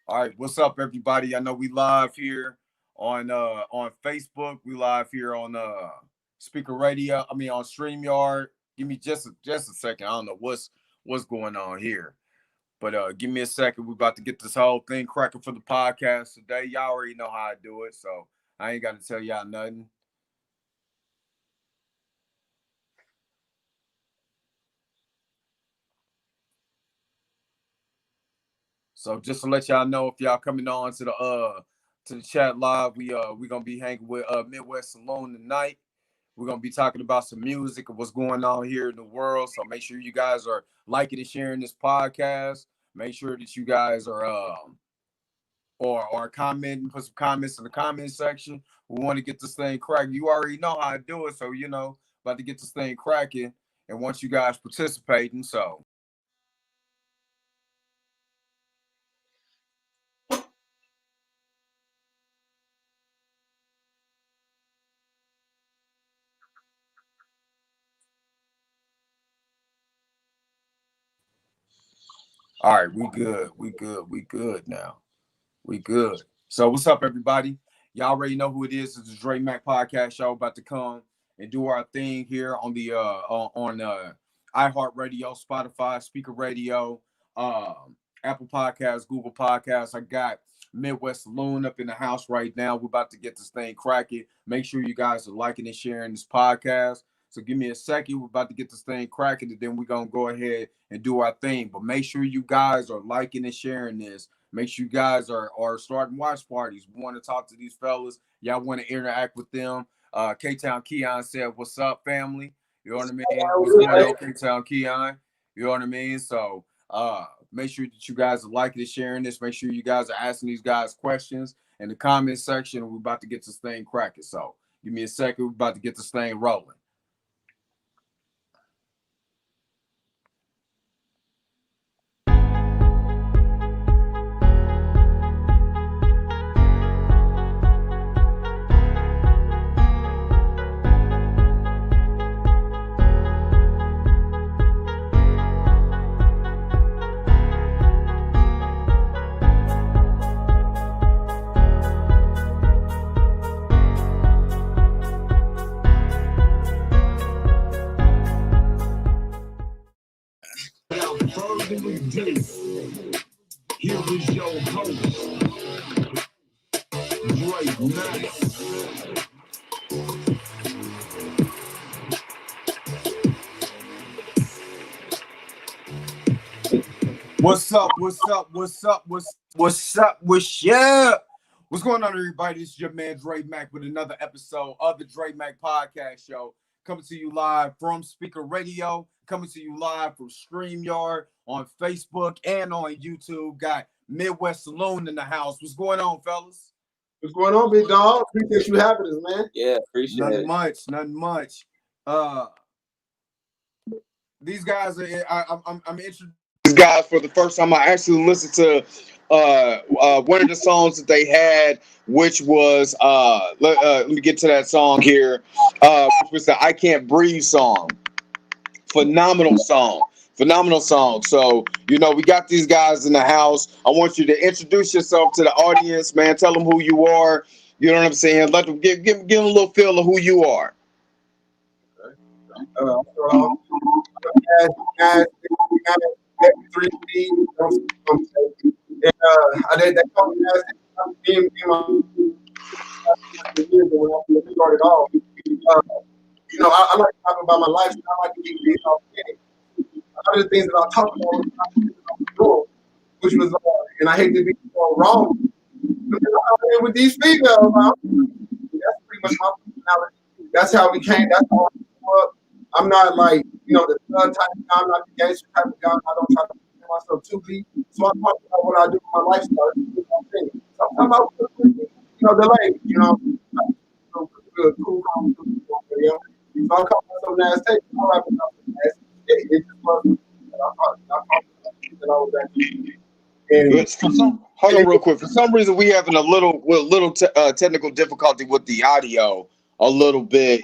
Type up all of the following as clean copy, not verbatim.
All right, what's up, everybody? I know we live here on Facebook. We live here on Speaker Radio. I mean on StreamYard. Give me just a second. I don't know what's going on here, but give me a second. We're about to get this whole thing cracking for the podcast today. Y'all already know how I do it, so I ain't got to tell y'all nothing. So just to let y'all know, if y'all coming on to the chat live, we gonna be hanging with Midwest Saloon tonight. We're gonna be talking about some music and what's going on here in the world. So make sure you guys are liking and sharing this podcast. Make sure that you guys are or commenting, put some comments in the comment section. We want to get this thing cracking. You already know how to do it, so about to get this thing cracking and want you guys participating. So all right, we good. We good now. We good. So what's up, everybody? Y'all already know who it is. It's the Dre Mac Podcast Show about to come and do our thing here on the on iHeartRadio, Spotify, Speaker Radio, Apple Podcasts, Google Podcasts. I got Midwest Saloon up in the house right now. We're about to get this thing cracking. Make sure you guys are liking and sharing this podcast. So give me a second. We're about to get this thing cracking, and then we're gonna go ahead and do our thing. But make sure you guys are liking and sharing this. Make sure you guys are starting watch parties. We want to talk to these fellas. Y'all want to interact with them. K-Town Keon said, "What's up, family?" You know what I mean? What's going on, K-Town Keon? You know what I mean? So make sure that you guys are liking and sharing this. Make sure you guys are asking these guys questions in the comment section. We're about to get this thing cracking. So give me a second. We're about to get this thing rolling. Here is your host, Dre Mac. What's up? What's up? What's up? What's up? What's going on, everybody? This is your man Dre Mac with another episode of the Dre Mac Podcast Show. Coming to you live from Speaker Radio, coming to you live from StreamYard on Facebook and on YouTube. Got Midwest Saloon in the house. What's going on, fellas? What's going on, big dog? Appreciate you having us, man. Yeah, appreciate it. Nothing much. These guys are. I'm introducing these guys for the first time. I actually listened to one of the songs that they had, which was let me get to that song here, which was the I Can't Breathe song. Phenomenal song. So we got these guys in the house. I want you to introduce yourself to the audience, man. Tell them who you are. You know what I'm saying? Let them give them a little feel of who you are. Three feet. And I did that couple of years when I started off. I like to talk about my lifestyle. I like to keep things authentic. One of the things that I talk about, which was, and I hate to be so wrong, with these females, that's pretty much my personality. That's how we came. That's how I grew up. I'm not like, the thug type of guy. I'm not the gangster type of guy. I don't try to make myself too deep. So I talk about what I do with my lifestyle. So I'm talking about, the lady, good, cool, calm, so I call myself nasty. All right, nasty. It just wasn't. I was actually. Hold on real quick. For some reason, we having a little technical difficulty with the audio a little bit.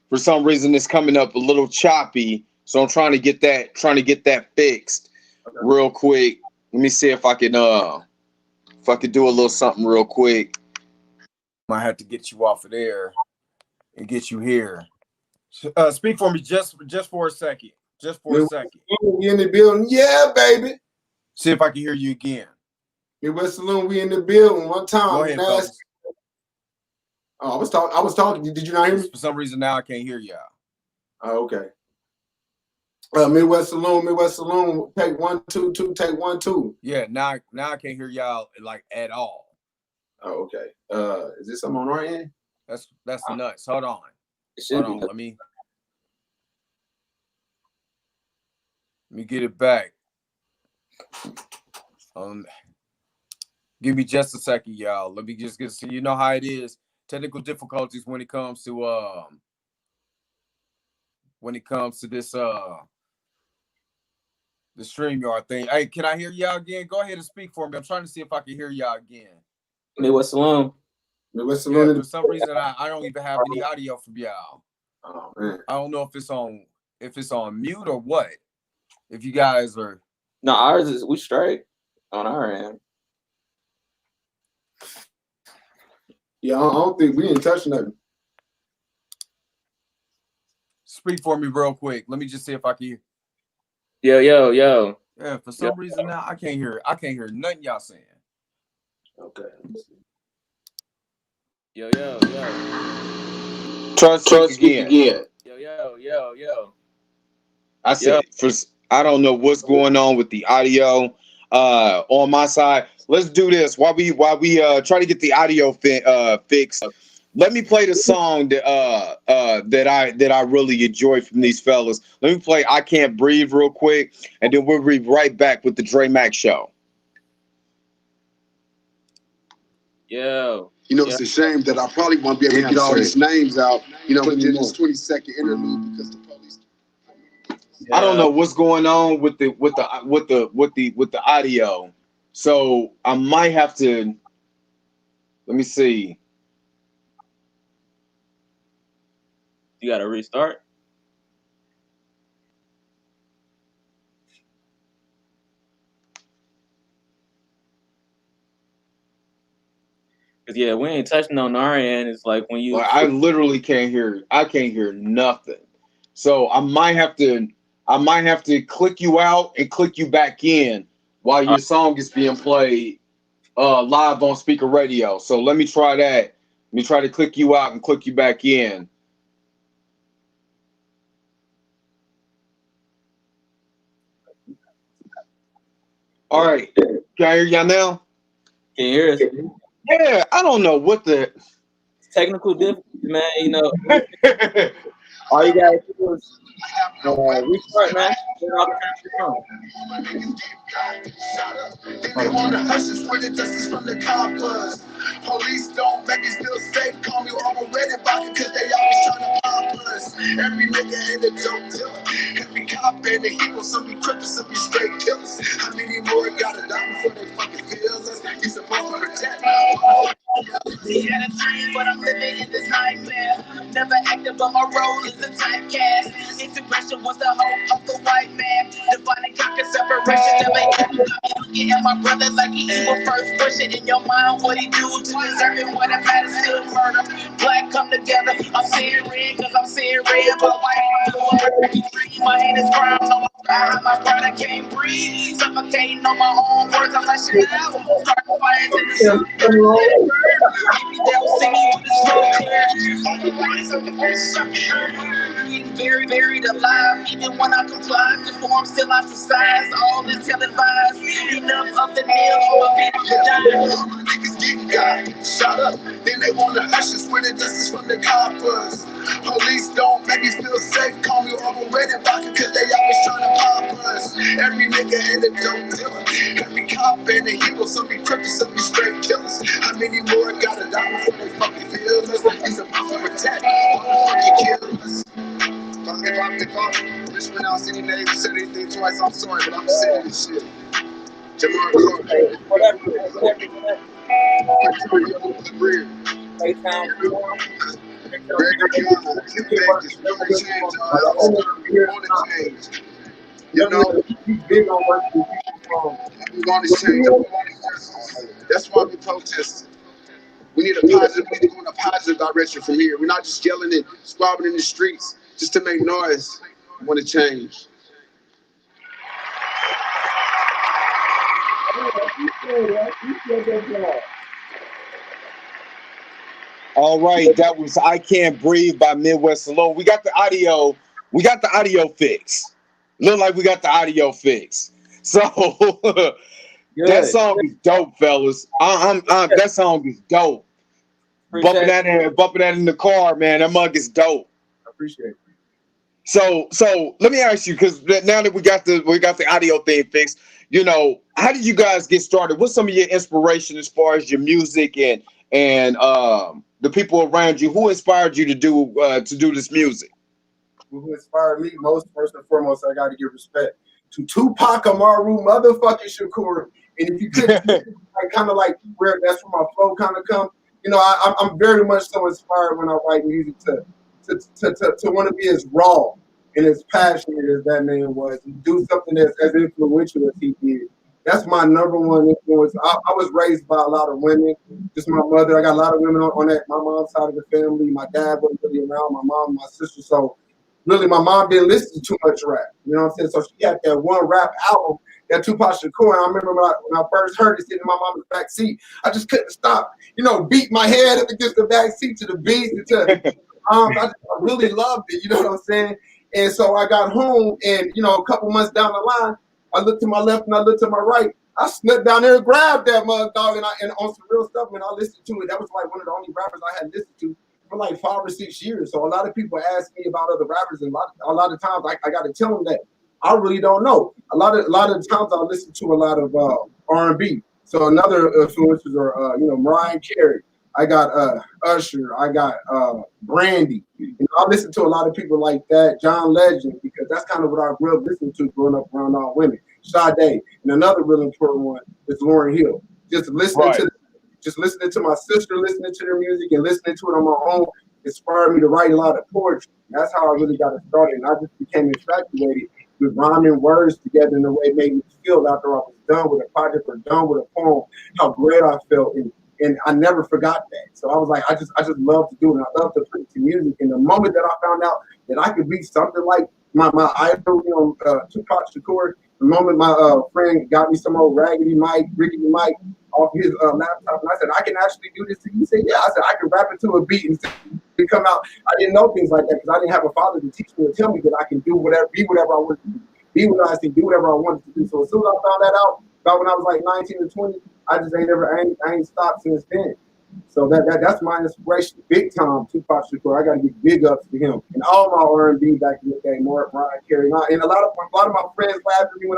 For some reason, it's coming up a little choppy. So I'm trying to get that fixed real quick. Let me see if I can if I could do a little something real quick. Might have to get you off of there and get you here. Speak for me just for a second. Just for a second. We in the building. Yeah, baby. See if I can hear you again. Midwest Saloon, we in the building one time. Go ahead, fellas. Oh, I was talking. Did you not hear me? For some reason now I can't hear y'all. Oh, okay. Midwest Saloon, take 1 2 2, take 1 2. Yeah, now I can't hear y'all like at all. Oh, okay. Is this something on our end? That's nuts. Hold on. Hold on. Let me get it back. Give me just a second, y'all. Let me just get to you know how it is. Technical difficulties when it comes to this the StreamYard thing. Hey, can I hear y'all again? Go ahead and speak for me. I'm trying to see if I can hear y'all again. Midwest Saloon. Midwest Saloon. Yeah, for some reason I don't even have any audio from y'all. Oh man. I don't know if it's on mute or what. If you guys are No, ours is we straight on our end. Yeah, I don't think we ain't touching nothing. Speak for me real quick. Let me just see if I can hear. Yo. Yeah, for some reason now I can't hear nothing y'all saying. Okay. Yo. Try to speak again. Yo. I said, I don't know what's going on with the audio on my side. Let's do this while we try to get the audio fixed. Let me play the song that I really enjoy from these fellas. Let me play "I Can't Breathe" real quick, and then we'll be right back with the Dre Mack Show. Yo. You know, it's a shame that I probably won't be able to get all these names out, you know, within this 20-second interlude because the police. I don't know what's going on with the audio, so I might have to. Let me see. You got to restart. Cause yeah, we ain't touching on our end. It's like when you. I literally can't hear. I can't hear nothing. So I might have to click you out and click you back in while your song is being played live on speaker radio. So let me try that. Let me try to click you out and click you back in. All right. Can I hear y'all now? Can you hear us? Yeah, I don't know what the Technical difficulty, man. You know, all you gotta do is restart, man. Turn off the phone. They want to hush us with the justice from the coppers. Police don't make us feel safe. Call me already about because they always trying to pop us. Every nigga in the dope dealer. Every cop and the hero. Some be cripples, some be straight killers. How many more gotta die before they fucking feel us? You supposed to protect me. Yeah, a dream, but I'm living in this nightmare. Never active, but my role is a typecast. Integration was the hope of the white man. Defining conquer separation. Never looking at my brother like he was first pushing in your mind what he do to deserve it. What it matters still murder. Black come together. I'm seeing red because I'm seeing red, but white dream. My hand is brown, so I'm my brother can't breathe. Suffocating on my own words. I'm like shit out. Start fighting to the sun. They'll see me with the smoke clear. Very, buried alive. Even when I comply, conform, still ostracized. All this televised. Enough of the nail for people to die. Niggas getting got shot up. Then they want to hush us with the justice from the coppers. Police don't make me feel safe. Call me already about because they always trying to pop us. Every nigga in the dope dealer. Every cop and the hero. Some be cripples, some be straight killers. How many more gotta die before they fucking feel us? It's supposed to protect fucking kill us. If mispronounce any names, said anything twice, I'm sorry, but I'm saying this shit. Jamar Clark. Whatever. You know, we want to change. That's why we protesting. We need a positive. We need to go in a positive direction from here. We're not just yelling and squabbling in the streets just to make noise. We want to change. All right, that was "I Can't Breathe" by Midwest Saloon. We got the audio. We got the audio fix. Look like we got the audio fix. So that song is dope, fellas. That song is dope. Bumping that in the car, man. That mug is dope. I appreciate it. So let me ask you, because now that we got the audio thing fixed, you know, how did you guys get started? What's some of your inspiration as far as your music and the people around you? Who inspired you to do this music? Who inspired me most, first and foremost, I got to give respect to Tupac Amaru, motherfucking Shakur. And if you could, I kind of like where that's where my flow kind of come. You know, I'm very much so inspired when I write music to want to be as raw and as passionate as that man was, and do something that's as influential as he did. That's my number one influence. I was raised by a lot of women, just my mother. I got a lot of women on that my mom's side of the family. My dad wasn't really around, my mom, my sister. So really, my mom didn't listen to too much rap. You know what I'm saying? So she had that one rap album, that Tupac Shakur. And I remember when I first heard it sitting in my mom's back seat, I just couldn't stop, beat my head up against the back seat to the beat. I really loved it. You know what I'm saying? And so I got home, and a couple months down the line, I looked to my left and I looked to my right. I snuck down there and grabbed that mug dog, and on some real stuff, and I listened to it. That was like one of the only rappers I had listened to for like 5 or 6 years. So a lot of people ask me about other rappers, and a lot of times I got to tell them that I really don't know. A lot of times I listen to a lot of R&B. So another influencers are Mariah Carey. I got Usher. I got Brandy. I listen to a lot of people like that. John Legend, because that's kind of what I grew up listening to growing up around all women. Sade, and another really important one is Lauryn Hill. Just listening to my sister, listening to their music, and listening to it on my own inspired me to write a lot of poetry. That's how I really got it started. And I just became infatuated with rhyming words together in a way it made me feel after I was done with a project or done with a poem, how great I felt. And I never forgot that. So I was like, I just love to do it. And I love to put it to music. And the moment that I found out that I could be something like my idol, Tupac Shakur, the moment my friend got me some old rickety mic off his laptop, and I said, I can actually do this. He said, yeah. I said, I can rap it to a beat and come out. I didn't know things like that because I didn't have a father to teach me or tell me that I can do whatever, be whatever I wanted to do, be what I think, do whatever I wanted to do. So as soon as I found that out, about when I was like 19 or 20, I just ain't stopped since then. So that's my inspiration, big time. Tupac Shakur, I got to give big ups to him and all my R&B back in the day. Mariah Carey, and a lot of my friends laugh at me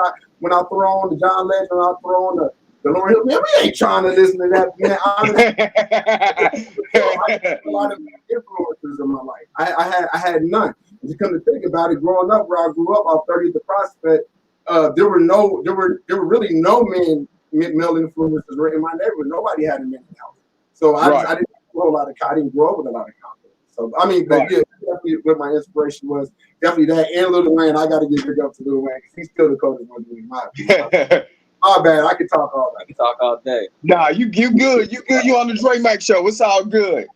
when I throw on the John Legend, when I throw on the Lauryn Hill. Man, we ain't trying to listen to that, man. Honestly, I had a lot of influences in my life. I had none. And to come to think about it, growing up where I grew up off 30th the Prospect, there were really no male influences right in my neighborhood. Nobody had a man in the house. So I didn't have a whole lot of. I didn't grow up with a lot of confidence. So I mean, but yeah, definitely what my inspiration was definitely that. And Lil Wayne, I got to give big up to Lil Wayne because he's still the coldest one in my opinion. My bad. I can talk all day. Nah, you good. You good. You on the Dre Mac show. It's all good.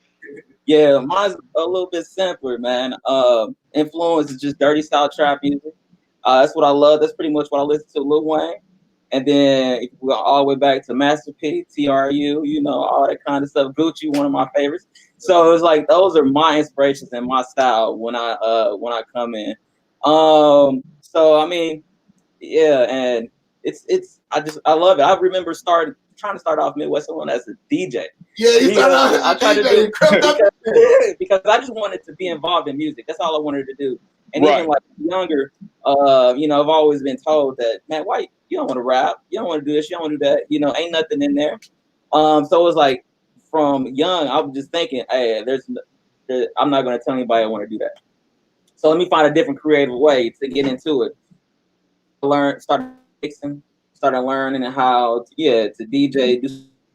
Yeah, mine's a little bit simpler, man. Influence is just dirty style trap music. That's what I love. That's pretty much what I listen to, Lil Wayne. And then if we go all the way back to Master P, TRU, all that kind of stuff. Gucci, one of my favorites. So it's like those are my inspirations and my style when I come in. So I mean, yeah, and I love it. I remember trying to start off Midwest Saloon as a DJ. Yeah, you started out as a DJ because I just wanted to be involved in music. That's all I wanted to do. And even like younger, I've always been told that, man, why you don't want to rap? You don't want to do this. You don't want to do that. Ain't nothing in there. So it was like from young, I was just thinking, hey, I'm not going to tell anybody I want to do that. So let me find a different creative way to get into it. Started mixing, started learning how to DJ, do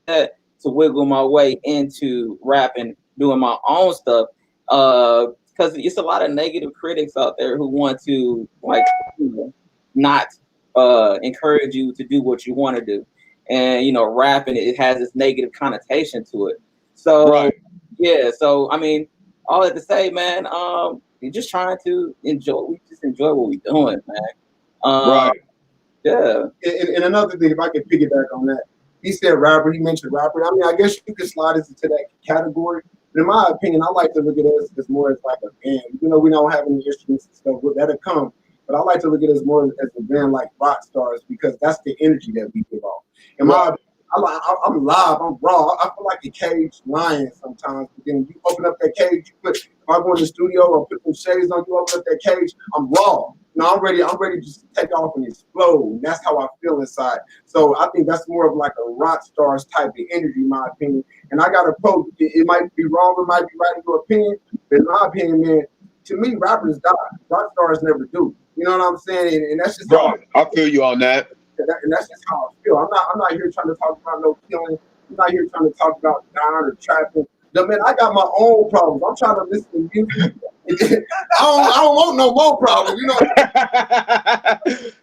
that, to wiggle my way into rapping, doing my own stuff. Because it's a lot of negative critics out there who want to not encourage you to do what you want to do. and rapping, it has this negative connotation to it. So yeah, so I mean, all that to say, man, you're just trying to enjoy. We just enjoy what we're doing, man. Yeah. And another thing, if I can piggyback on that, he said rapper. He mentioned rapper. I mean, I guess you could slide us into that category. But in my opinion, I like to look at us as more as like a band. You know, we don't have any instruments and stuff. That'll come. But I like to look at us more as a band like rock stars because that's the energy that we give off. In my opinion, I'm live, I'm raw. I feel like a caged lion sometimes. But then you open up that cage, if I go in the studio or put some shades on, you open up that cage, I'm raw. No, I'm ready to just take off and explode. And that's how I feel inside. So I think that's more of like a rock stars type of energy, in my opinion. And I got to quote, it might be wrong, it might be right in your opinion, but in my opinion, man, to me, rappers die. Rock stars never do. You know what I'm saying? And that's just how I feel you on that. And that's just how I feel. I'm not here trying to talk about no killing. I'm not here trying to talk about dying or trapping. No, man, I got my own problems. I'm trying to listen to music. I don't want no more problems, you know.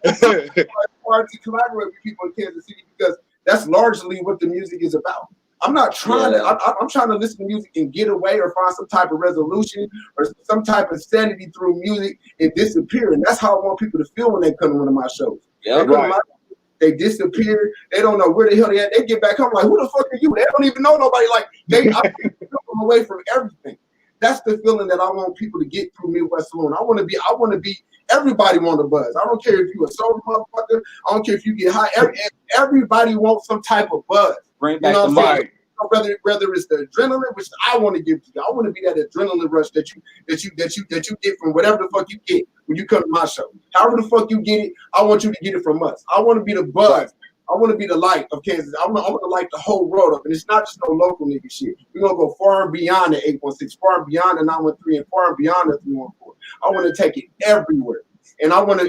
It's hard to collaborate with people in Kansas City because that's largely what the music is about. I'm not trying to. I'm trying to listen to music and get away or find some type of resolution or some type of sanity through music and disappear. And that's how I want people to feel when they come to one of my shows. Yeah, they disappear. They don't know where the hell they at. They get back home like, who the fuck are you? They don't even know nobody. Like I take them away from everything. That's the feeling that I want people to get through Midwest Saloon. I want to be. Everybody want a buzz. I don't care if you a sober motherfucker. I don't care if you get high. Everybody wants some type of buzz. Bring back the mind. Whether it's the adrenaline, which I want to give to you, I want to be that adrenaline rush that you get from whatever the fuck you get when you come to my show. However the fuck you get it, I want you to get it from us. I want to be the buzz. I want to be the light of Kansas. I want to light the whole world up, and it's not just no local nigga shit. We're gonna go far and beyond the 816, far and beyond the 913, and far and beyond the 314. I want to take it everywhere. And I want to,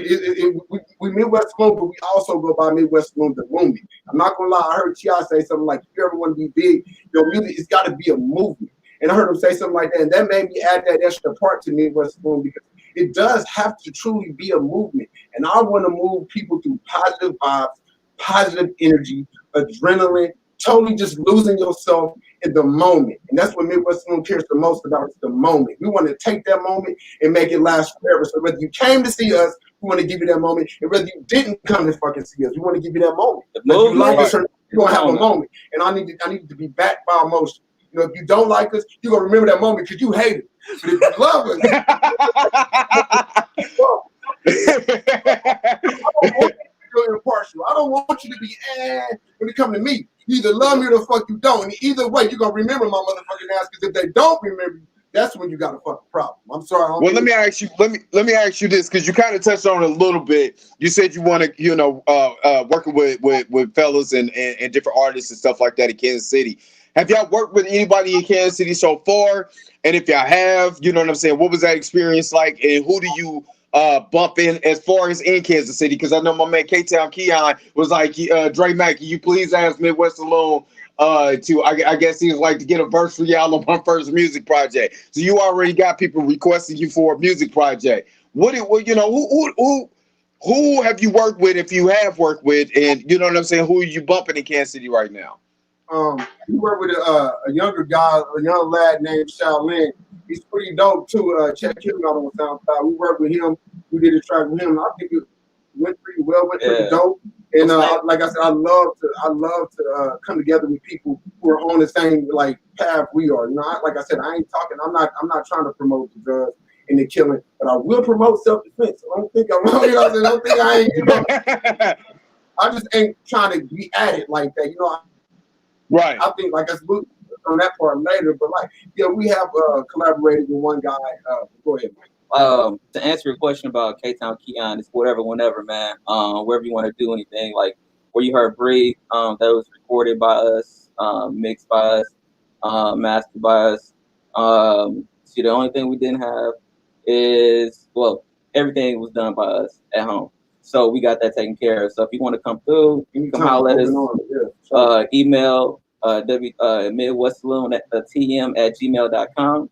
we Midwest Saloon, but we also go by Midwest Saloon the movement. I'm not going to lie, I heard T.I. say something like, if you ever want to be big, your music, it's got to be a movement. And I heard him say something like that, and that made me add that extra part to Midwest Saloon because it does have to truly be a movement. And I want to move people through positive vibes, positive energy, adrenaline, totally just losing yourself in the moment. And that's what Midwest Saloon cares the most about, is the moment. We want to take that moment and make it last forever. So whether you came to see us, we want to give you that moment. And whether you didn't come to fucking see us, we want to give you that moment. If you like us, you're going to have a moment. And I need to be backed by emotion. You know, if you don't like us, you're going to remember that moment because you hate it. But if you love us, you're impartial. I don't want you to be when it comes to me. You either love me or the fuck you don't. And either way, you're gonna remember my motherfucking ass. Because if they don't remember you, that's when you got a fucking problem. I'm sorry. Well, let me ask you this, because you kind of touched on it a little bit. You said you want to, working with fellas and different artists and stuff like that in Kansas City. Have y'all worked with anybody in Kansas City so far? And if y'all have, you know what I'm saying, what was that experience like? And who do you bump in as far as in Kansas City? Because I know my man K-Town Keon was like, Dre Mack, can you please ask Midwest Saloon to, I guess he was like, to get a verse for y'all on my first music project. So you already got people requesting you for a music project. Who have you worked with, if you have worked with, and you know what I'm saying, who are you bumping in Kansas City right now? We work with a younger guy, a young lad named Saloon. He's pretty dope too. Check him out on SoundCloud. We worked with him. We did a track with him. I think it went pretty well. Went pretty dope. And like I said, I love to come together with people who are on the same like path we are. You know, like I said, I ain't talking. I'm not trying to promote the drugs and the killing, but I will promote self-defense. I don't think I'm. You know, I don't think I ain't. You know, I just ain't trying to be at it like that. You know. Right. I think like I spoke on that part later, but like we have collaborated with one guy. Go ahead, Mike. To answer your question about K-Town Keon, it's whatever, whenever, man. Wherever you want to do anything, like where you heard Breathe, that was recorded by us, mixed by us, mastered by us. See, the only thing we didn't have is, well, everything was done by us at home. So we got that taken care of. So if you want to come through, you can come holler at us. Email midwestsaloon@tm@gmail.com.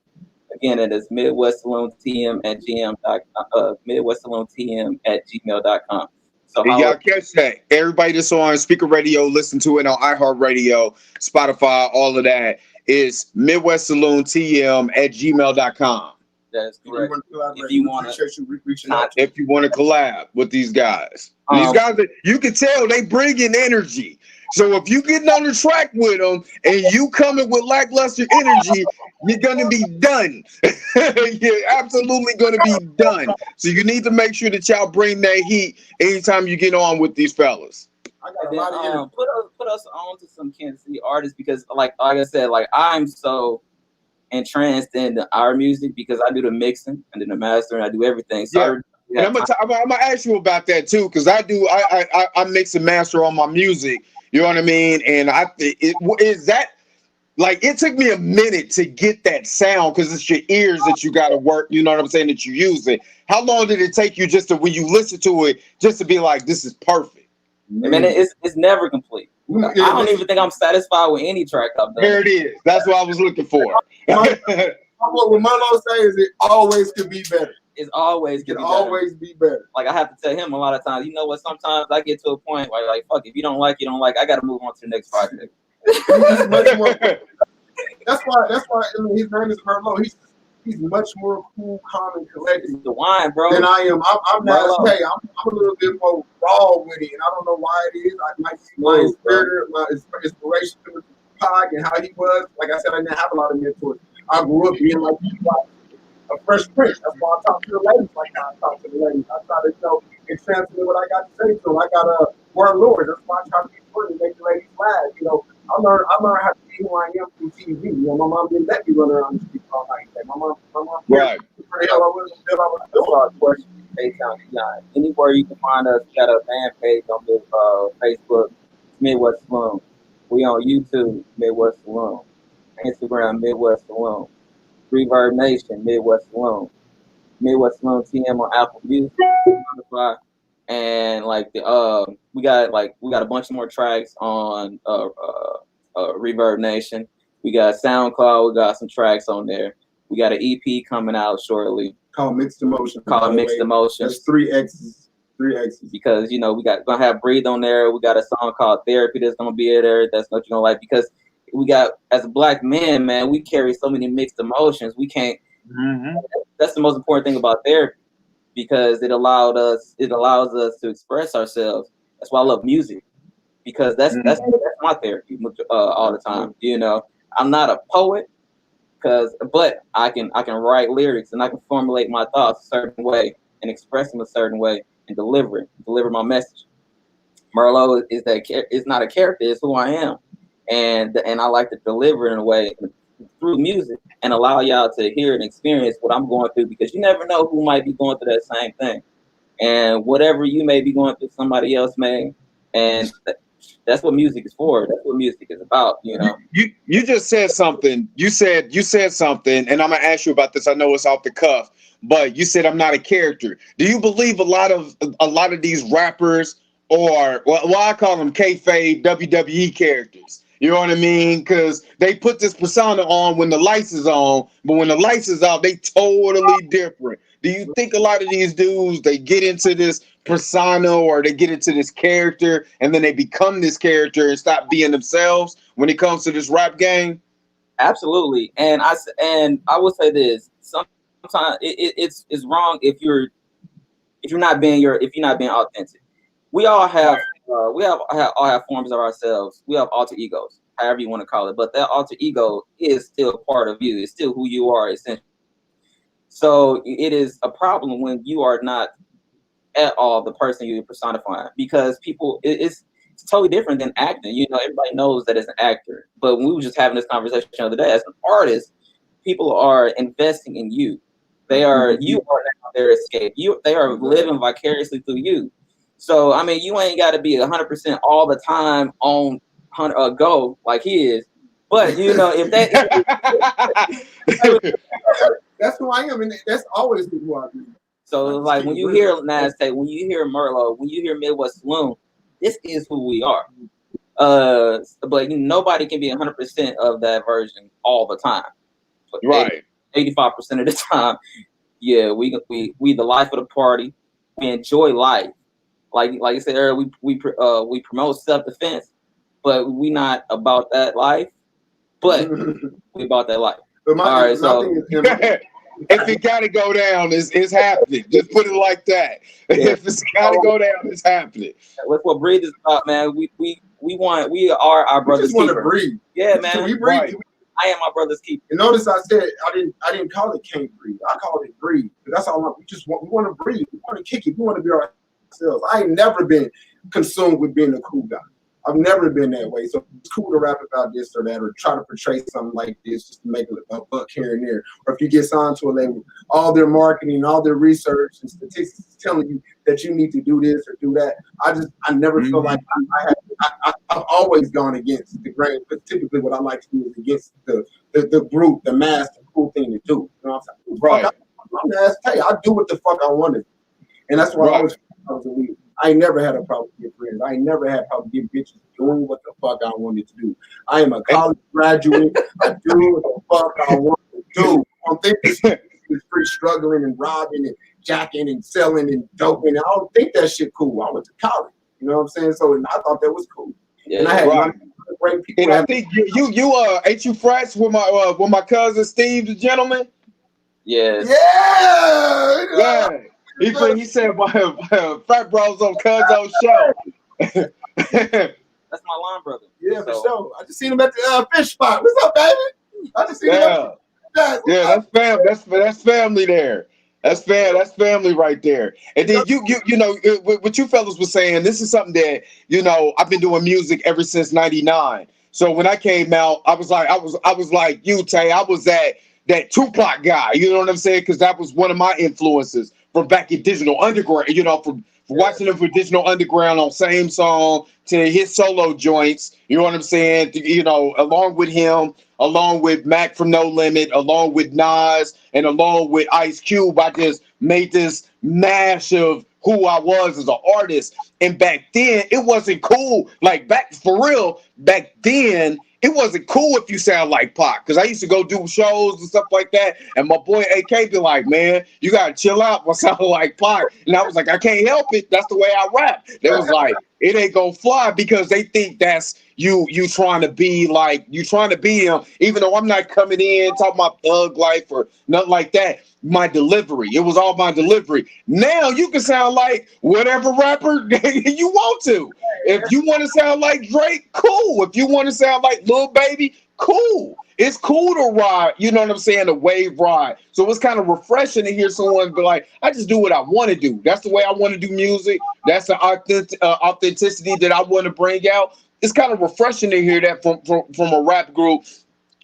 Again, it is midwestsaloon@gmail.com. So And y'all catch that. Everybody that's on Speaker Radio, listen to it on iHeartRadio, Spotify, all of that. Is Midwest Saloon TM at gmail.com. That's correct. If you want to reaching out. If you want to collab with these guys. These guys, you can tell they bring in energy. So if you getting on the track with them and you coming with lackluster energy, you're gonna be done. You're absolutely gonna be done. So you need to make sure that y'all bring that heat anytime you get on with these fellas. I got a lot of energy. Put us on to some Kansas City artists because, like I said, like I'm so entranced in our music because I do the mixing and then the mastering. I do everything. So yeah. And I'm gonna ask you about that too, because I mix and master on my music. You know what I mean? And it took me a minute to get that sound because it's your ears that you got to work. You know what I'm saying? That you use it. How long did it take you just to, when you listen to it, just to be like, this is perfect? I mean, it's never complete. I don't even think I'm satisfied with any track I've done. There it is. That's what I was looking for. What Merlot says is it always could be better. It's always could always be better. Like I have to tell him a lot of times, you know what? Sometimes I get to a point where like, fuck, if you don't like, you don't like. I got to move on to the next project. That's why. I mean, his name is Merlot. He's much more cool, calm, and collected the wine, bro. than I am. I'm not. Hey, I'm a little bit more raw with it, and I don't know why it is. I might see my inspiration to Pog and how he was. Like I said, I didn't have a lot of mentors. I grew up being like a fresh prince. That's why I talk to the ladies like how I talk to the ladies. I try to and transmit what I got to say to them. I got a word Lord. That's why I try to be funny and make the ladies laugh. I learned how to be who I am through TV. My mom didn't let me run around the street all night. My mom. Right. Anywhere you can find us, got a fan page on the Facebook, Midwest Saloon. We on YouTube, Midwest Saloon. Instagram, Midwest Saloon. Reverb Nation, Midwest Saloon. Midwest Saloon TM on Apple Music, Spotify, and we got a bunch of more tracks on Reverb Nation. We got SoundCloud. We got some tracks on there. We got an EP coming out shortly called Mixed Emotions. That's 3 X's. 3 X's. Because we gonna have Breathe on there. We got a song called Therapy that's gonna be there. That's what you're gonna like because we got, as a black man, we carry so many mixed emotions. We can't. Mm-hmm. That's the most important thing about therapy because it allows us to express ourselves. That's why I love music because that's my therapy all the time. I'm not a poet but I can write lyrics and I can formulate my thoughts a certain way and express them a certain way and deliver my message. Merlot is not a character; it's who I am. And I like to deliver in a way through music and allow y'all to hear and experience what I'm going through because you never know who might be going through that same thing. And whatever you may be going through, somebody else may. And that's what music is for. That's what music is about, You just said something. You said something, and I'm gonna ask you about this. I know it's off the cuff, but you said I'm not a character. Do you believe a lot of these rappers or I call them kayfabe WWE characters? You know what I mean? Because they put this persona on when the lights is on, but when the lights is out, they totally different. Do you think a lot of these dudes, they get into this persona or they get into this character and then they become this character and stop being themselves when it comes to this rap game? Absolutely. And I will say this, sometimes it's wrong if you're not being authentic. We all have forms of ourselves. We have alter egos, however you want to call it. But that alter ego is still part of you. It's still who you are, essentially. So it is a problem when you are not at all the person you're personifying because people, it's totally different than acting. Everybody knows that as an actor. But when we were just having this conversation the other day, as an artist, people are investing in you. You are now their escape. They are living vicariously through you. So, I mean, you ain't got to be 100% all the time on go like he is. But, if that's who I am, and that's always who I am. So, like, when you hear Nas Tate, when you hear Merlot, when you hear Midwest Saloon, this is who we are. But nobody can be 100% of that version all the time. But right. 85% of the time, yeah, we the life of the party. We enjoy life. like you said earlier, we promote self-defense, but we not about that life. But we about that life. But All right, so thing is, if it gotta go down, it's happening. Just put it like that. Yeah. If it's gotta go down, it's happening. That's what Breathe is about, man. We are our brother's just want to keeper. breathe. Yeah, man. We breathe. Right. I am my brother's keeper. And notice I said I didn't call it can't breathe. I called it breathe. That's all. We want to breathe. We want to kick it. We want to be ourselves. I ain't never been consumed with being a cool guy. I've never been that way. So it's cool to rap about this or that or try to portray something like this just to make a buck here and there. Or if you get signed to a label, all their marketing, all their research and statistics is telling you that you need to do this or do that. I never feel like I've always gone against the grain. But typically what I like to do is against the group, the mass, the cool thing to do. You know what I'm saying? Right. I'm gonna ask, hey, I do what the fuck I want to do. And that's why I was a leader. I ain't never had a problem with friends. I ain't never had a problem with bitches doing what the fuck I wanted to do. I am a college graduate. I do what the fuck I want to do. I don't think this is free struggling and robbing and jacking and selling and doping. I don't think that shit cool. I went to college. You know what I'm saying? So and I thought that was cool. Yeah, and I had great people. And I think you ain't you frats with my cousin Steve, the gentleman? Yes. Yeah. He said my frat bros on Cuzzo's show. That's my line brother. Yeah, for sure. I just seen him at the fish spot. What's up, baby? I just seen him. That's family there. That's family right there. And then you know what you fellas were saying. This is something that I've been doing music ever since '99. So when I came out, I was like you, Tay. I was that Tupac guy. You know what I'm saying? Because that was one of my influences from back in Digital Underground. From watching him for Digital Underground on Same Song to his solo joints. You know what I'm saying? Along with him, along with Mac from No Limit, along with Nas, and along with Ice Cube, I just made this mash of who I was as an artist. And back then, it wasn't cool. Like back then, it wasn't cool if you sound like Pac. Because I used to go do shows and stuff like that. And my boy AK be like, man, you got to chill out for sounding like Pac. And I was like, I can't help it. That's the way I rap. They was like, it ain't going to fly because they think that's you trying to be like, you trying to be him. Even though I'm not coming in talking about thug life or nothing like that. My delivery. It was all my delivery. Now you can sound like whatever rapper you want to. If you want to sound like Drake, cool. If you want to sound like Lil Baby, cool. It's cool to ride, you know what I'm saying, a wave ride. So it's kind of refreshing to hear someone be like, I just do what I want to do. That's the way I want to do music. That's the authenticity that I want to bring out. It's kind of refreshing to hear that from a rap group.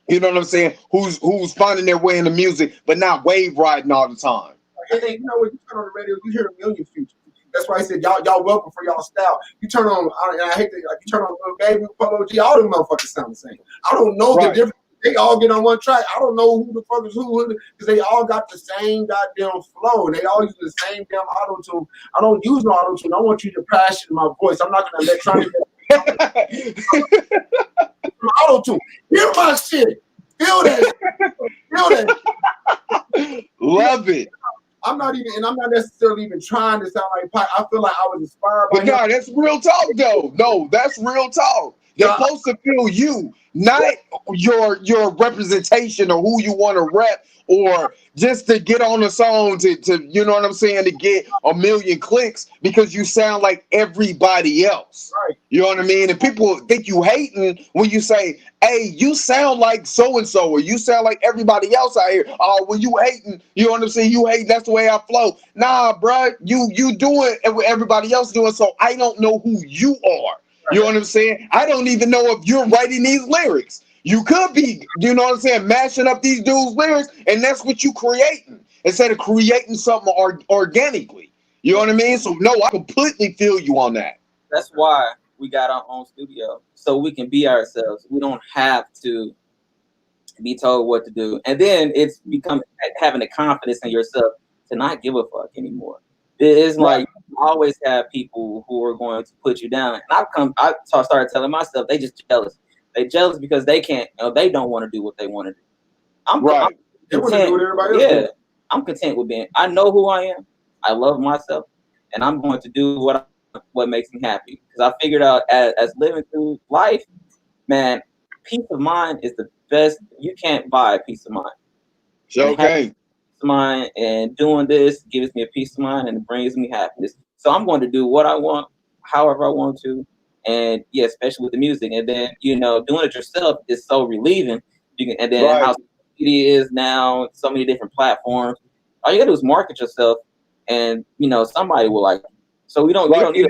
You know what I'm saying? Who's finding their way in the music, but not wave riding all the time. And then, when you turn on the radio, you hear a million features. That's why I said y'all welcome for y'all style. You turn on, and I hate that, like you turn on Lil Baby, Polo G, all them motherfuckers sound the same. I don't know the difference. They all get on one track. I don't know who the fuck is who, because they all got the same goddamn flow. They all use the same damn auto tune. I don't use no auto tune. I want you to passion in my voice. I'm not gonna let try to auto tune. Hear my shit. Feel that. Feel that. Love it. I'm not necessarily even trying to sound like Pac. I feel like I was inspired by him. No, that's real talk though. No, that's real talk. You're supposed to feel you, not your representation or who you want to rep, or just to get on a song to you know what I'm saying, to get a million clicks because you sound like everybody else. Right. You know what I mean? And people think you hating when you say, hey, you sound like so-and-so, or you sound like everybody else out here. Oh, when you hating, you know what I'm saying? You hating, that's the way I flow. Nah, bruh, you doing what everybody else doing, so I don't know who you are. You know what I'm saying? I don't even know if you're writing these lyrics. You could be, you know what I'm saying, mashing up these dudes' lyrics, and that's what you creating instead of creating something organically. You know what I mean? So no, I completely feel you on that. That's why we got our own studio, so we can be ourselves. We don't have to be told what to do. And then it's become having the confidence in yourself to not give a fuck anymore. It's like you always have people who are going to put you down. And I started telling myself they just jealous. They jealous because they can't. They don't want to do what they want to do. I'm content. They want to do what everybody else does. I'm content with being. I know who I am. I love myself, and I'm going to do what what makes me happy. Because I figured out as living through life, man, peace of mind is the best. You can't buy peace of mind. Okay. Peace of mind, and doing this gives me a peace of mind and it brings me happiness. So I'm going to do what I want, however I want to, and yeah, especially with the music. And then doing it yourself is so relieving. And then Right. how it is now, so many different platforms. All you gotta do is market yourself, and somebody will like. So we don't need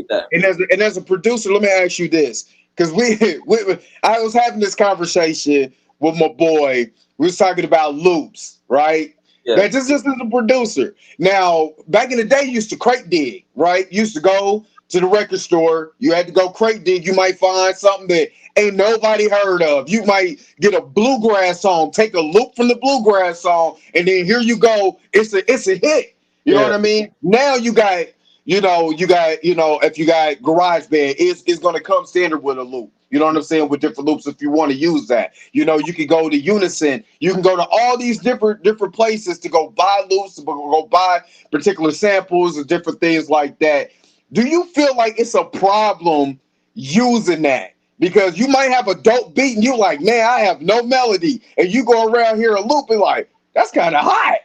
that. And as a producer, let me ask you this, because I was having this conversation with my boy. We was talking about loops, right? Yeah. That just as a producer. Now, back in the day, you used to crate dig, right? You used to go to the record store. You had to go crate dig. You might find something that ain't nobody heard of. You might get a bluegrass song, take a loop from the bluegrass song, and then here you go. It's a hit. You know what I mean? Now you got, if you got GarageBand, it's going to come standard with a loop. You know what I'm saying? With different loops, if you want to use that, you can go to Unison. You can go to all these different places to go buy loops, to go buy particular samples and different things like that. Do you feel like it's a problem using that? Because you might have a dope beat and you're like, man, I have no melody, and you go around here and loop and like, that's kind of hot.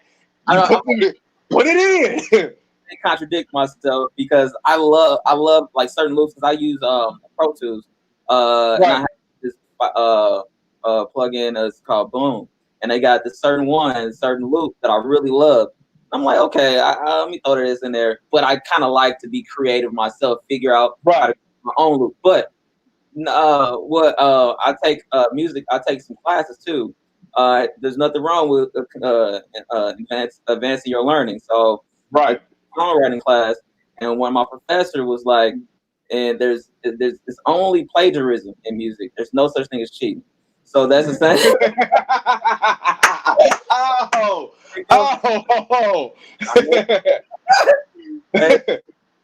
Put it in. I contradict myself because I love like certain loops. Because I use Pro Tools, and I have this plugin that's called Boom, and they got this certain loop that I really love. I'm like, okay, let me throw this in there. But I kind of like to be creative myself, figure out how to do my own loop. But I take music. I take some classes too. There's nothing wrong with advancing your learning. So songwriting class, and one of my professor was like, and there's only plagiarism in music. There's no such thing as cheating. So that's the same.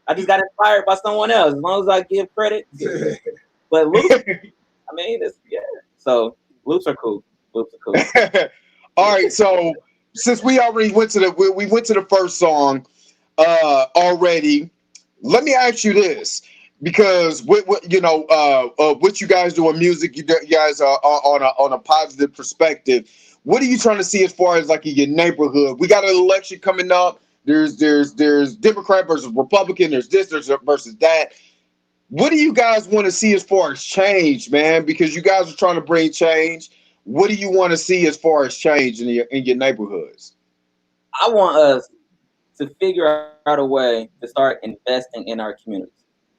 I just got inspired by someone else. As long as I give credit, but loops, I mean, So loops are cool. All right, so since we already went to the first song already, let me ask you this, because what you guys do in music, you guys are on a positive perspective. What are you trying to see as far as like in your neighborhood? We got an election coming up. There's Democrat versus Republican. There's this, there's versus that. What do you guys want to see as far as change, man? Because you guys are trying to bring change. What do you want to see as far as change in your neighborhoods? I want us to figure out a way to start investing in our communities.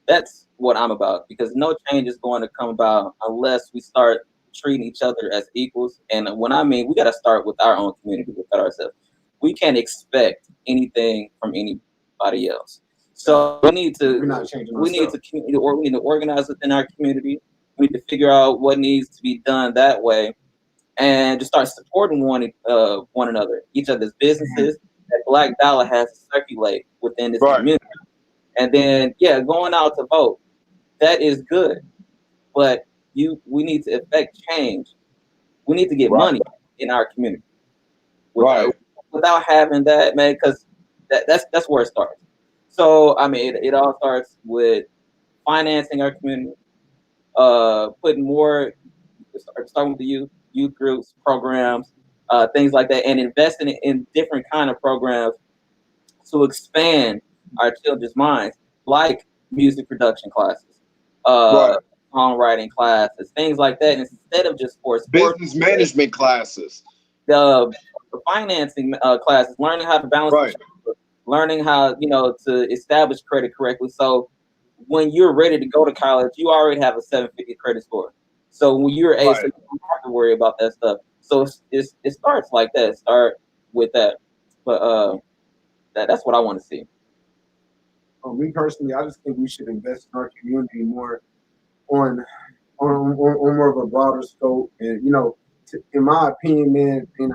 That's what I'm about, because no change is going to come about unless we start treating each other as equals. And when I mean, we got to start with our own community, with ourselves. We can't expect anything from anybody else. So we need to organize within our community. We need to figure out what needs to be done that way, and just start supporting one another, each other's businesses. That Black Dollar has to circulate within this community. And then, going out to vote, that is good. But we need to effect change. We need to get money in our community. Without having that, man, because that's where it starts. So, I mean, it all starts with financing our community, putting more, starting with the youth groups, programs, things like that, and investing in different kind of programs to expand our children's minds, like music production classes, songwriting classes, things like that. Instead of just sports business management classes, the financing classes, learning how to balance, learning how to establish credit correctly. So when you're ready to go to college, you already have a 750 credit score. So when you're able, so you don't have to worry about that stuff. So it starts like that. Start with that. But that's what I want to see. Me personally, I just think we should invest in our community more on more of a broader scope. And in my opinion, man, and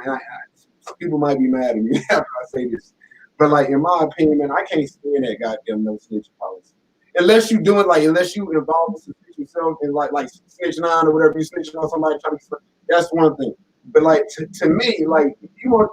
some people might be mad at me after I say this, but like in my opinion, man, I can't stand that goddamn no snitch policy. Unless you involve with snitch yourself and like snitching on or whatever, you snitching on somebody trying to, that's one thing. But like to me, like if you want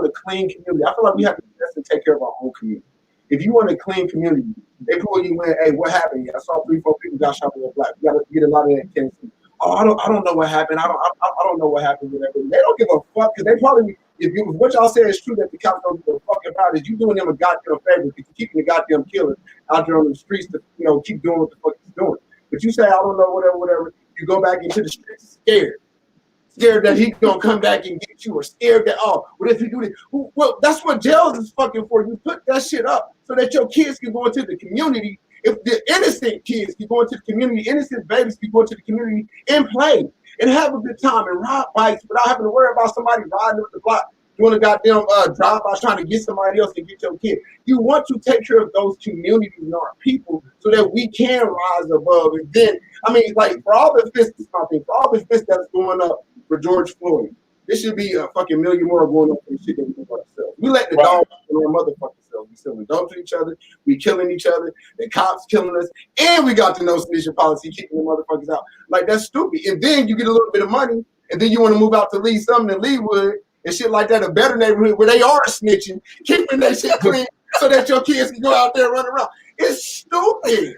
a clean community, I feel like we have to invest and take care of our own community. If you want a clean community, They pull you in. Hey, what happened? I saw 3-4 people got shot with a black. You got to get a lot of that attention. Oh, I don't know what happened. I don't know what happened. Whatever. They don't give a fuck because they probably, if what y'all say is true that the cops don't give a fuck about is you doing them a goddamn favor because you keeping the goddamn killer out there on the streets to keep doing what the fuck he's doing. But you say I don't know whatever. You go back into the streets scared that he's gonna come back and get you, or scared that what if he do this? Well, that's what jails is fucking for. You put that shit up so that your kids can go into the community. If the innocent kids can go into the community, innocent babies can go into the community and play and have a good time and ride bikes without having to worry about somebody riding up the block doing a goddamn drive-by trying to get somebody else and get your kid. You want to take care of those communities and our people so that we can rise above. And then, I mean, like, for all the fists, for all the fists that's going up for George Floyd, there should be a fucking million more going up for the shit that we do for ourselves. We let the dogs and our motherfucking selves. We selling dope to each other. We killing each other. The cops killing us. And we got the no snitching policy keeping the motherfuckers out. Like, that's stupid. And then you get a little bit of money, and then you want to move out to Lee, something in Leewood, and shit like that, a better neighborhood where they are snitching, keeping that shit clean so that your kids can go out there and run around. It's stupid.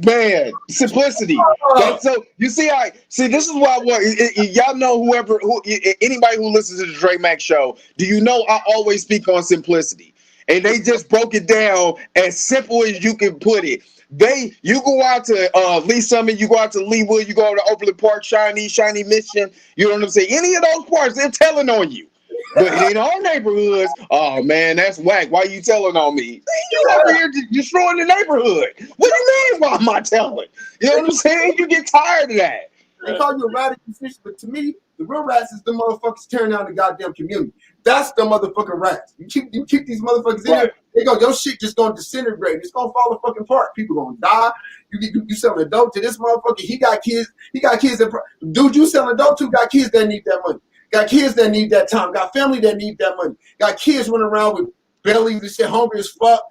Man, simplicity. That's so you see, this is why I want y'all know anybody who listens to the Dre Mack show, do you know I always speak on simplicity? And they just broke it down as simple as you can put it. You go out to Lee Summit, you go out to Leewood, you go to Overland Park, Shawnee Mission, you know what I'm saying? Any of those parts, they're telling on you. But in our neighborhoods, oh man, that's whack. Why you telling on me? You over here destroying the neighborhood. What do you mean why am I telling? You know what I'm saying? You get tired of that. They call you a radical fish, but to me, the real rats is the motherfuckers tearing down the goddamn community. That's the motherfucking rats. You keep these motherfuckers in there, they go, your shit just gonna disintegrate. It's gonna fall fucking apart. People gonna die. You selling dope to this motherfucker. He got kids. Dude, you selling dope to got kids that need that money. Got kids that need that time. Got family that need that money. Got kids running around with bellies and shit, hungry as fuck.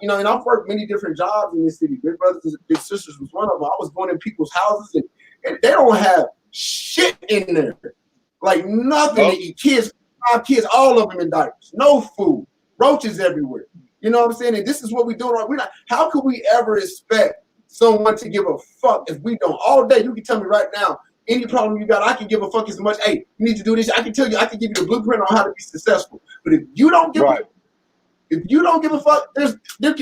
And I've worked many different jobs in this city. Big brothers and big sisters was one of them. I was going in people's houses and they don't have shit in there, like nothing to eat. Kids, 5 kids, all of them in diapers, no food, roaches everywhere. You know what I'm saying? And this is what we're doing. How could we ever expect someone to give a fuck if we don't? All day, you can tell me right now. Any problem you got, I can give a fuck as much. Hey, you need to do this. I can tell you, I can give you the blueprint on how to be successful. But if you don't give a fuck,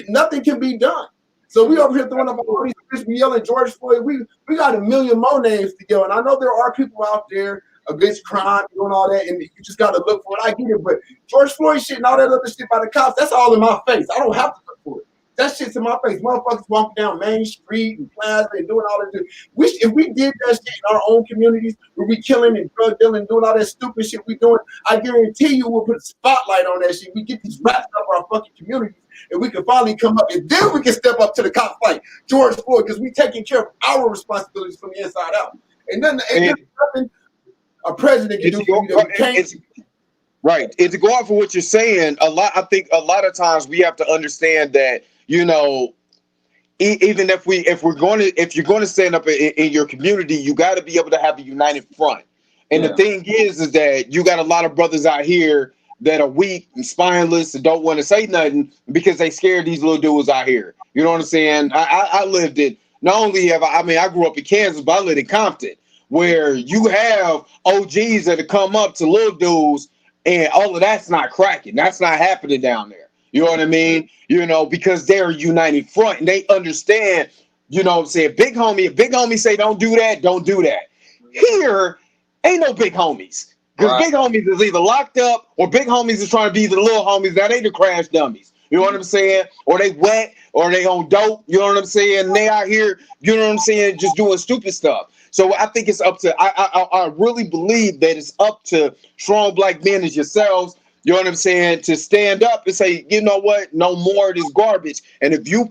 nothing can be done. So we over here throwing up all these fish, we yelling George Floyd. We got a million more names to go. And I know there are people out there against crime, doing all that, and you just gotta look for it. I get it, but George Floyd shit and all that other shit by the cops, that's all in my face. I don't have to look for it. That shit's in my face. Motherfuckers walking down Main Street and Plaza and doing all that. If we did that shit in our own communities, where we killing and drug dealing, doing all that stupid shit we doing, I guarantee you we'll put a spotlight on that shit. We get these rats up our fucking communities, and we can finally come up, and then we can step up to the cops like George Floyd, because we taking care of our responsibilities from the inside out. And then nothing a president can do for you that we can't. Right. And to go off of what you're saying, I think a lot of times we have to understand that, even if you're going to stand up in your community, you got to be able to have a united front. And the thing is that you got a lot of brothers out here that are weak and spineless and don't want to say nothing because they scared these little dudes out here. You know what I'm saying? I lived in, not only I grew up in Kansas, but I lived in Compton, where you have OGs that have come up to little dudes, and all of that's not cracking. That's not happening down there. You know what I mean? Because they're a united front and they understand, what I'm saying? Big homie say don't do that, don't do that. Here, ain't no big homies. Because big homies is either locked up or big homies is trying to be the little homies that ain't the crash dummies. You know what I'm saying? Or they wet or they on dope. You know what I'm saying? They out here, you know what I'm saying, just doing stupid stuff. So I think it's up to, I really believe that it's up to strong black men as yourselves, you know what I'm saying, to stand up and say, you know what, no more of this garbage. And if you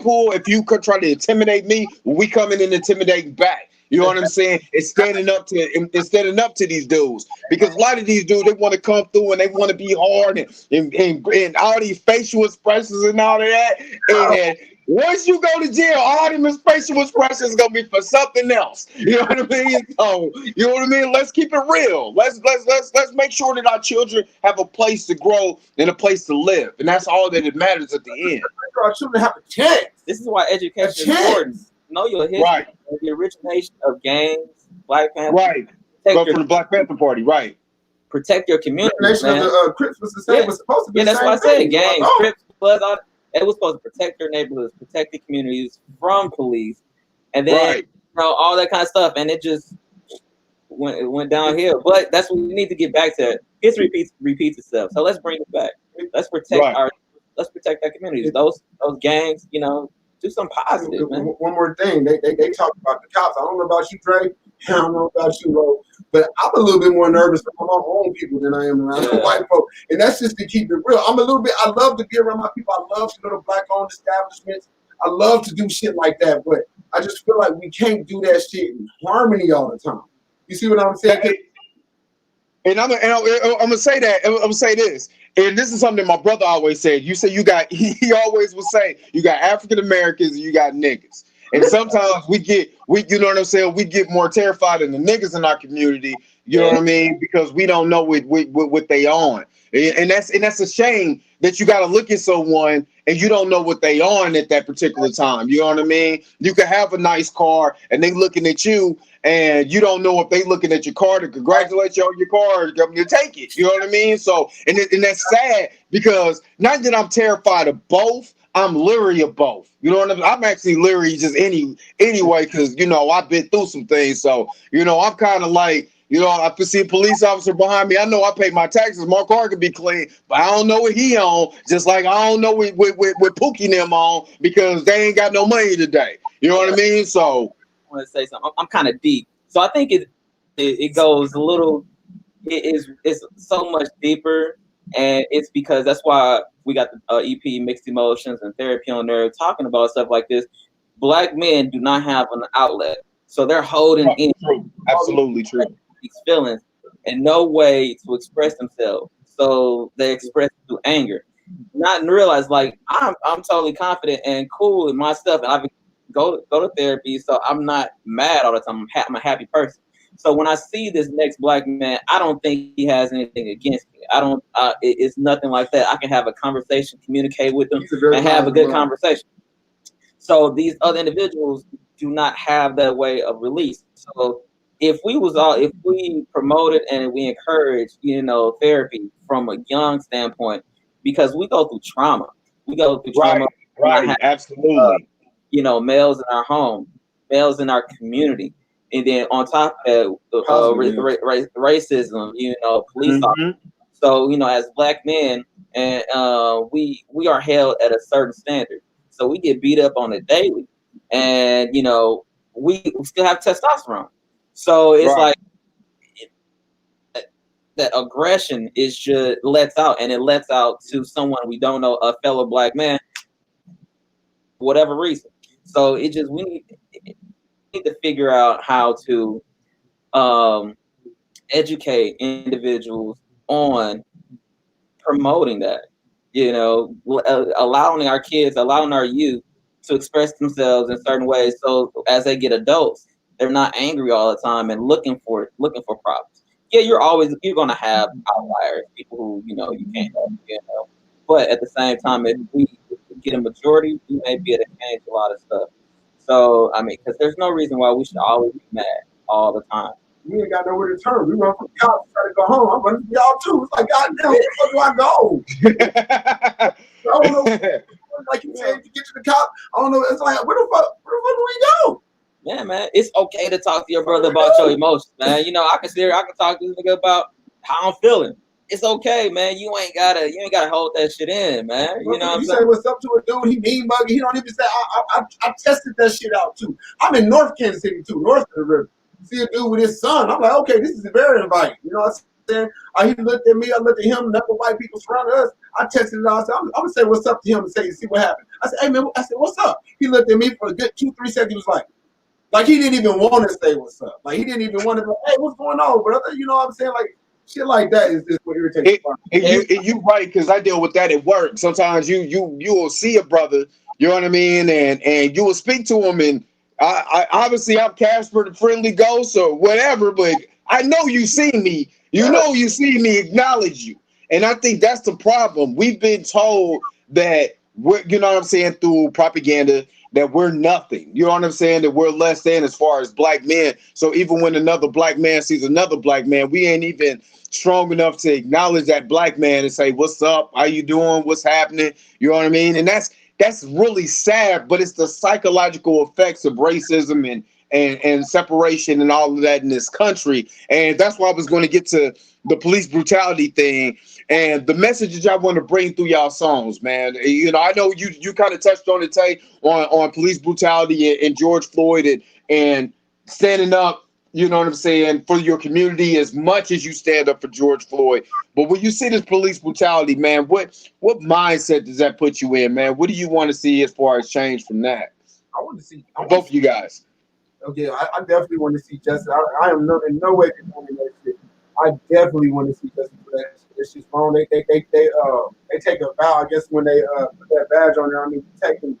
could try to intimidate me, we come in and intimidate back. You know what I'm saying? It's standing up to these dudes, because a lot of these dudes, they want to come through and they want to be hard and all these facial expressions and all of that. And once you go to jail, all them facial expressions gonna be for something else. You know what I mean? So, you know what I mean? Let's keep it real. Let's make sure that our children have a place to grow and a place to live, and that's all that it matters at the end. Our children have a chance. This is why education is important. Know your history, Right. the origination of gangs, Black Panther. Right. But from the Black Panther Party, right. Protect your community, man. Of the Crips was the same. Was supposed to be. Yeah, that's the why I same said gangs, thing. Crips, Bloods. All it was supposed to protect their neighborhoods, protect the communities from police, and then you know all that kind of stuff. And it just went downhill. But that's what we need to get back to. History repeats itself. So let's bring it back. Let's protect our communities. Those gangs, you know, do some positive, man. One more thing, they talk about the cops. I don't know about you, Dre. I don't know about you, Ro. But I'm a little bit more nervous around my own people than I am around white folk. And that's just to keep it real. I love to be around my people. I love to go to Black-owned establishments. I love to do shit like that. But I just feel like we can't do that shit in harmony all the time. You see what I'm saying? And I'm gonna say that. I'm gonna say this. And this is something my brother always said. You say he always would say you got African Americans and you got niggas. And sometimes we you know what I'm saying, we get more terrified than the niggas in our community, you know what I mean? Because we don't know what they on. And that's a shame that you gotta look at someone and you don't know what they on at that particular time. You know what I mean? You could have a nice car and they looking at you and you don't know if they looking at your car to congratulate you on your car or to take it. You know what I mean? So, and that's sad because not that I'm terrified of both, I'm leery of both. You know what I mean? I'm actually leery just anyway because, you know, I've been through some things. So, you know, I'm kind of like, you know, I see a police officer behind me. I know I pay my taxes. My car could be clean, but I don't know what he on. Just like I don't know what Pookie them on because they ain't got no money today. You know what I mean? So I want to say something. I'm kind of deep, so I think it goes a little. It's so much deeper, and it's because that's why we got the EP Mixed Emotions and Therapy on there talking about stuff like this. Black men do not have an outlet, so they're holding in. True. Absolutely true. These feelings and no way to express themselves, so they express through anger. Not realize like I'm totally confident and cool in my stuff, and I go to therapy, so I'm not mad all the time. I'm a happy person. So when I see this next Black man, I don't think he has anything against me. I don't. It's nothing like that. I can have a conversation, communicate with them, and have a good conversation. So these other individuals do not have that way of release. So if we promoted and we encourage, you know, therapy from a young standpoint, because we go through trauma. We go through trauma. Right. Absolutely. You know, males in our home, males in our community. And then on top of that, racism, you know, police officers. So, you know, as Black men, and we are held at a certain standard. So we get beat up on it daily. And, you know, we still have testosterone. So it's like that aggression is just lets out, and it lets out to someone we don't know, a fellow Black man, whatever reason. So it just we need to figure out how to educate individuals on promoting that, you know, allowing our kids, allowing our youth to express themselves in certain ways. So as they get adults, they're not angry all the time and looking for problems. Yeah, you're going to have outliers, people who, you know, you can't help, you know. But at the same time, if we get a majority, we may be able to change a lot of stuff. So, I mean, because there's no reason why we should always be mad all the time. We ain't got nowhere to turn. We run from the cops, try to go home. I'm running from y'all too. It's like, goddamn, where the fuck do I go? I don't know. Like you said, you get to the cop. I don't know. It's like, where the fuck do we go? Yeah, man. It's okay to talk to your brother about your emotions, man. You know, I can talk to this nigga about how I'm feeling. It's okay, man. You ain't gotta hold that shit in, man. You know what I'm saying? Say what's up to a dude, he mean muggy. He don't even say, I tested that shit out too. I'm in North Kansas City too, north of the river. See a dude with his son. I'm like, okay, this is very inviting. You know what I'm saying? He looked at me, I looked at him, nothing white people surrounded us. I tested it out. I said, I'm gonna say what's up to him and see what happened. I said, hey man, what's up? He looked at me for a good 2-3 seconds. He was like he didn't even want to say what's up. Like he didn't even want to be like, hey, what's going on, brother? You know what I'm saying? Like shit like that is just what irritates me. You right, because I deal with that at work. Sometimes you will see a brother, you know what I mean, and you will speak to him, and I obviously I'm Casper the friendly ghost or whatever, but I know you see me. You know you see me acknowledge you. And I think that's the problem. We've been told that you know what I'm saying, through propaganda that we're nothing. You know what I'm saying? That we're less than as far as black men. So even when another black man sees another black man, we ain't even strong enough to acknowledge that black man and say, "What's up? How you doing? What's happening?" You know what I mean? And that's really sad, but it's the psychological effects of racism and separation and all of that in this country. And that's why I was going to get to the police brutality thing and the messages I want to bring through y'all songs, man. You know, I know you kind of touched on it, Tay, on police brutality and George Floyd and standing up, you know what I'm saying, for your community as much as you stand up for George Floyd. But when you see this police brutality, man, what mindset does that put you in, man? What do you want to see as far as change from that? I want to see Both of you guys. Okay, I definitely want to see justice. I am in no way condoning that shit. I definitely want to see justice for that shit. It's just wrong. They take a vow, I guess, when they put that badge on there. I mean, taking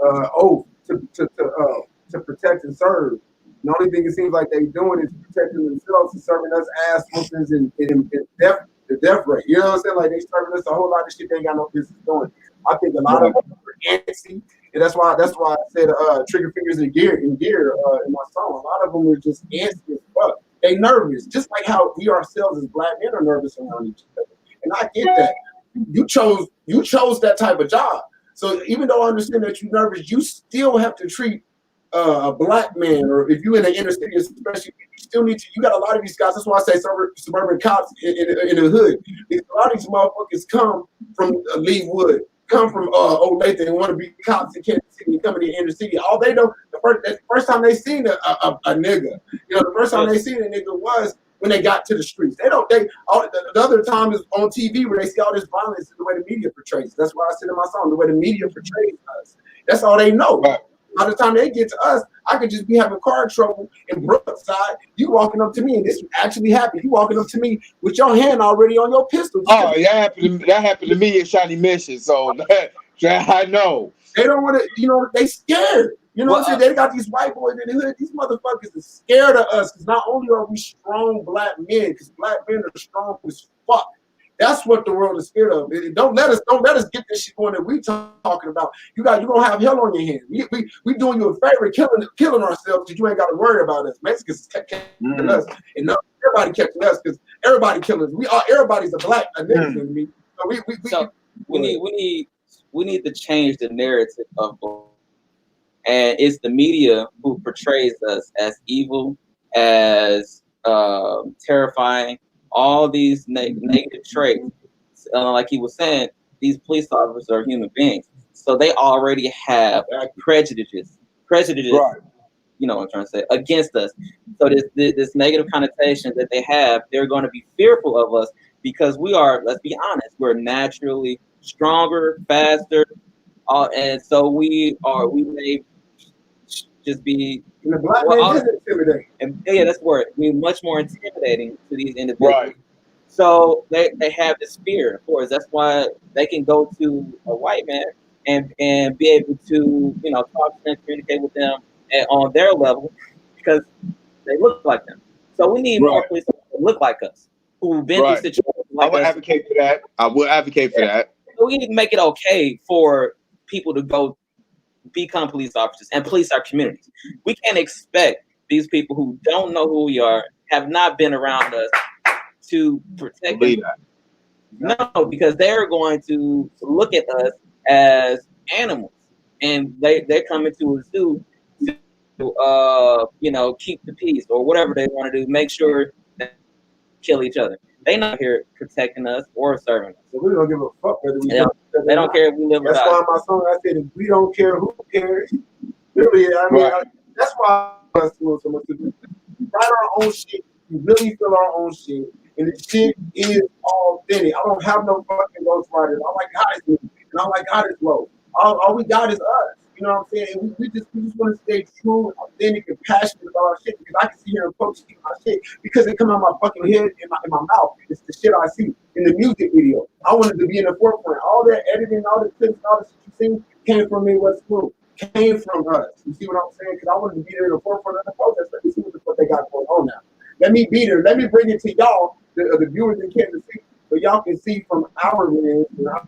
oath to protect and serve. The only thing it seems like they doing is protecting themselves and serving us ass whoopings and the death rate. You know what I'm saying? Like they serving us a whole lot of shit they ain't got no business doing. I think a lot of them are antsy, and that's why I said trigger fingers in gear in my song. A lot of them are just antsy as fuck. They nervous, just like how we ourselves as black men are nervous around each other. And I get that. You chose that type of job. So even though I understand that you're nervous, you still have to treat a black man, or if you're in the inner city, especially, you still need to. You got a lot of these guys. That's why I say suburban cops in the hood. Because a lot of these motherfuckers come from Leewood, come from Old Lathan, and want to be cops in Kansas City and come in the inner city. All they know, the first time they seen a nigga, the first time they seen a nigga was when they got to the streets. The other time is on TV where they see all this violence and the way the media portrays. That's why I said in my song, the way the media portrays us. That's all they know. Right. By the time they get to us, I could just be having car trouble in Brookside. You walking up to me, and this actually happened. You walking up to me with your hand already on your pistol. Oh, that happened to me in Shawnee Mission. So I know. They don't want to, they scared. You know what I'm saying? They got these white boys in the hood. These motherfuckers are scared of us because not only are we strong black men, because black men are strong as fuck. That's what the world is scared of. Don't let us get this shit going that we talking about. You're gonna have hell on your hands. We doing you a favor, killing ourselves because you ain't got to worry about us. Mexicans catching us, and everybody catching us because everybody killing us. Everybody's a black niggas in me. So we need to change the narrative of black. And it's the media who portrays us as evil, as terrifying. All these negative traits, like he was saying, these police officers are human beings, so they already have prejudices, right. You know what I'm trying to say, against us. So this negative connotation that they have, they're going to be fearful of us because we are. Let's be honest, we're naturally stronger, faster, and so we may just be. And the black man is intimidating. And yeah, that's the word. We're much more intimidating to these individuals. Right. So they have this fear, of course. That's why they can go to a white man and be able to, talk to them, communicate with them on their level because they look like them. So we need more police officers that look like us, who've been through situations like I would advocate for that. I would advocate for that. So we need to make it okay for people to go become police officers and police our communities. We can't expect these people who don't know who we are, have not been around us, to protect us. No, because they're going to look at us as animals, and they're coming to a zoo to keep the peace or whatever they want to do, make sure they kill each other. They're not here protecting us or serving us. So we don't give a fuck whether we they don't care if we live or die. That's why in my song I said, if we don't care, who cares? Really, that's why us doing so much. We write our own shit. We really feel our own shit. And the shit is authentic. I don't have no fucking ghostwriters. All I got is me. And all I got is low. All we got is us. You know what I'm saying? And we just want to stay true, authentic, and passionate about our shit. Because I can sit here and folks see my shit because they come out my fucking head in my mouth. It's the shit I see in the music video. I wanted to be in the forefront. All that editing, all the clips, all the shit you see came from me. What's cool? Came from us. You see what I'm saying? Because I wanted to be there in the forefront of the protest. Let me see what the fuck they got going on now. Let me be there. Let me bring it to y'all, the viewers in Kansas City, so y'all can see from our lens and our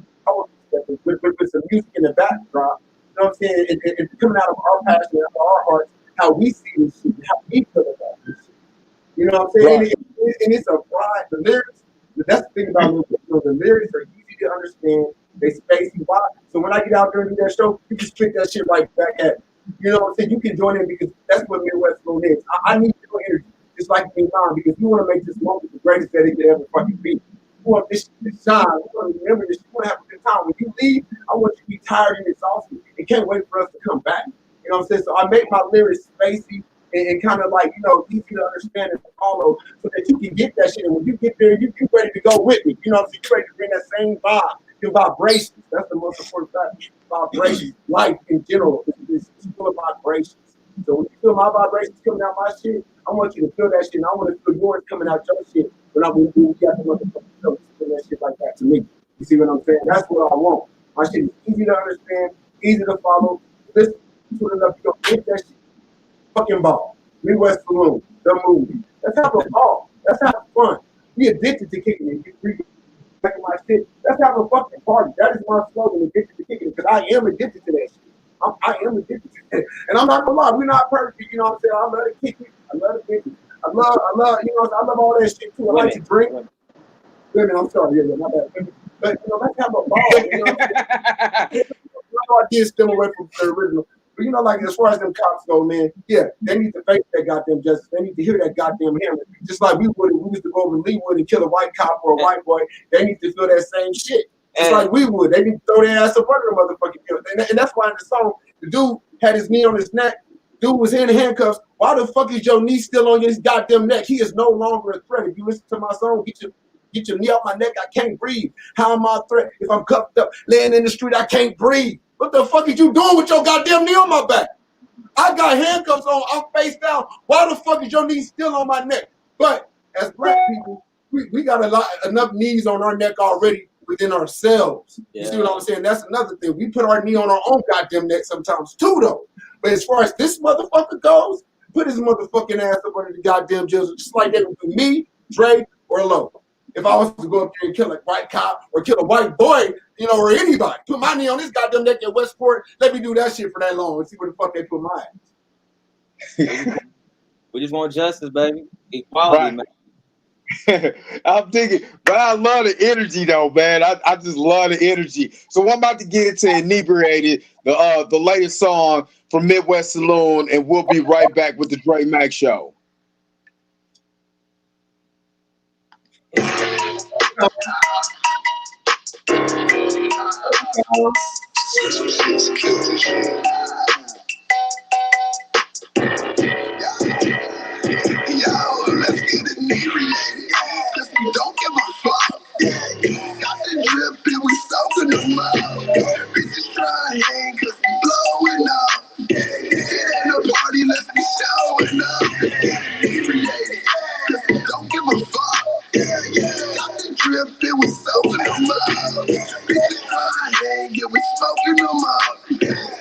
perspective with some music in the backdrop. know what I'm saying? It's coming out of our passion, out of our hearts, how we see this shit, how we feel about this shit. You know what I'm saying? Right. And it's a pride. The lyrics, that's the thing about the lyrics are easy to understand. They spacey. Why? So when I get out there and do that show, you can spit that shit right back at me. You know what I'm saying? You can join in because that's what Midwest Saloon is. I need your energy, just like me now, because you want to make this moment the greatest that it could ever fucking be. You want this shit to shine. You want to remember this. You want to have a good time. When you leave, I want you to be tired and exhausted and can't wait for us to come back. You know what I'm saying? So I make my lyrics spacey and kind of like, easy to understand and follow so that you can get that shit. And when you get there, you're ready to go with me. You know what I'm saying? You're ready to bring that same vibe, your vibrations. That's the most important fact. Vibrations. Life in general is full of vibrations. So when you feel my vibrations coming out my shit, I want you to feel that shit. And I want to feel yours coming out your shit when we got the motherfucking feel that shit like that to me. You see what I'm saying? That's what I want. My shit is easy to understand, easy to follow. Listen to it enough, you don't get that shit. Fucking ball. Midwest Saloon, the movie. Let's have a ball. Let's have fun. We addicted to kicking it. You back in my shit. Let's have a fucking party. That is my slogan, addicted to kicking it, because I am addicted to that shit. I am addicted to it. And I'm not gonna lie, we're not perfect, you know what I'm saying? I love to kick it. I love to kick it. I love, I love all that shit too. I like to drink. Women, I'm sorry, yeah, my bad. But let's have a ball. You know what I'm saying? I did stem away from the original. But like as far as them cops go, man, yeah, they need to face that goddamn justice. They need to hear that goddamn hammer. Just like we used to go over Leewood and kill a white cop or a white boy. They need to feel that same shit. Just like we would. They need to throw their ass up under the motherfucking kill. And that's why in the song, the dude had his knee on his neck. Dude was in handcuffs. Why the fuck is your knee still on his goddamn neck? He is no longer a threat. If you listen to my song, get your knee off my neck. I can't breathe. How am I a threat? If I'm cuffed up, laying in the street, I can't breathe. What the fuck is you doing with your goddamn knee on my back? I got handcuffs on. I'm face down. Why the fuck is your knee still on my neck? But as black people, we got enough knees on our neck already within ourselves. You see what I'm saying? That's another thing. We put our knee on our own goddamn neck sometimes too, though. But as far as this motherfucker goes, put his motherfucking ass up under the goddamn jail, just like they would do me, Dre, or Low. If I was to go up there and kill a white cop or kill a white boy, or anybody, put my knee on this goddamn neck at Westport, let me do that shit for that long and see where the fuck they put my ass. We just want justice, baby. Equality, man. I'm thinking, but I love the energy though, man. I just love the energy. So I'm about to get into Inebriated, the latest song from Midwest Saloon, and we'll be right back with the Dre Mack Show. Let's get inebriated, cause we don't give a fuck. Got the drip and we soaking them up. Bitches trying cause we blowing up. It ain't a party, let's be showing up. Inebriated, cause we don't give a fuck. Got the drip and we soaking them up. Bitches trying, yeah, we smoking them up.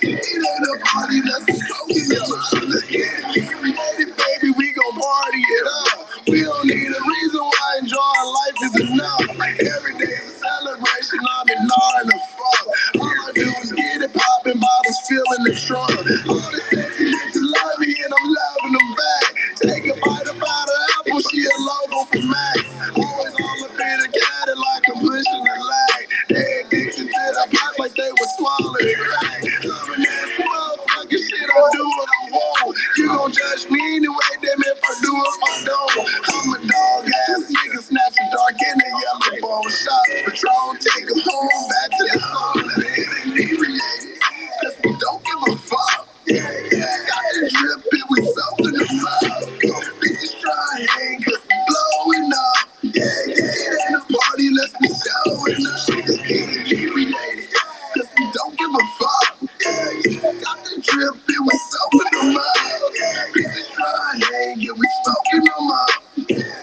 It ain't a party, let's be smoking them up. Let's get inebriated, baby, we gon' party it up. We don't need a reason why enjoying life is enough. Every day is a celebration, I'm ignoring the fuck. All I do is get it poppin', bottles filling the trunk. All the sexy bitches love me and I'm loving them back. Take a bite about an apple, she a logo for Mac. Always all up in a Cadillac, I'm pushing the lag. They addicted to the block like they was swallowing crack. Loving that motherfucking shit, I do what I want. You gon' judge me anyway, damn if I do if I don't. I'm a dog ass nigga, snatch a dark in the yellow bone. Shot Patron, take him home, back to the phone. And it ain't inebriated, cause we don't give a fuck. Got the drip and we soaking them up. Bitches trying cause we blowing up. It ain't a party, let's be showing up. It ain't inebriated, cause we don't give a fuck. Got the drip and we soaking them up. Bitches trying, yeah, we smoking them up.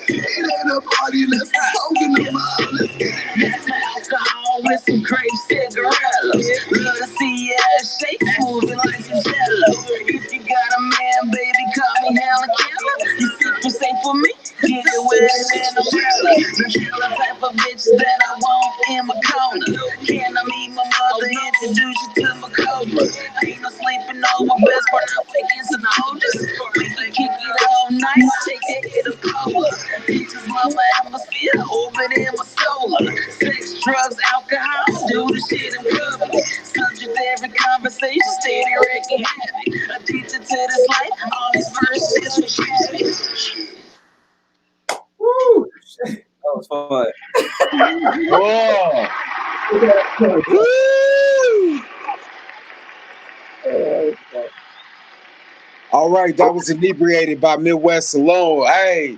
It ain't a party, let's be smoking them up. Let's get it. Alcohol with some grape cigarillos. Love to see your ass shake, moving like a jello. If you got a man, baby, call me Helen Keller. You sit for safe for me, get it with an umbrella. The killer type of bitch that I want in my corner. Can I meet my mother, introduce you to my cobra? with best part of against the oldest. They kick it all night, take it of cover. Bitches love my atmosphere, open in my soul. Sex, drugs, alcohol, do the shit in public. Subject to every conversation, steady wrecking havoc. Addicted to this life, all these verses for shabby. Woo! That was fun. Whoa. Woo! All right, that was inebriated by Midwest Saloon. Hey,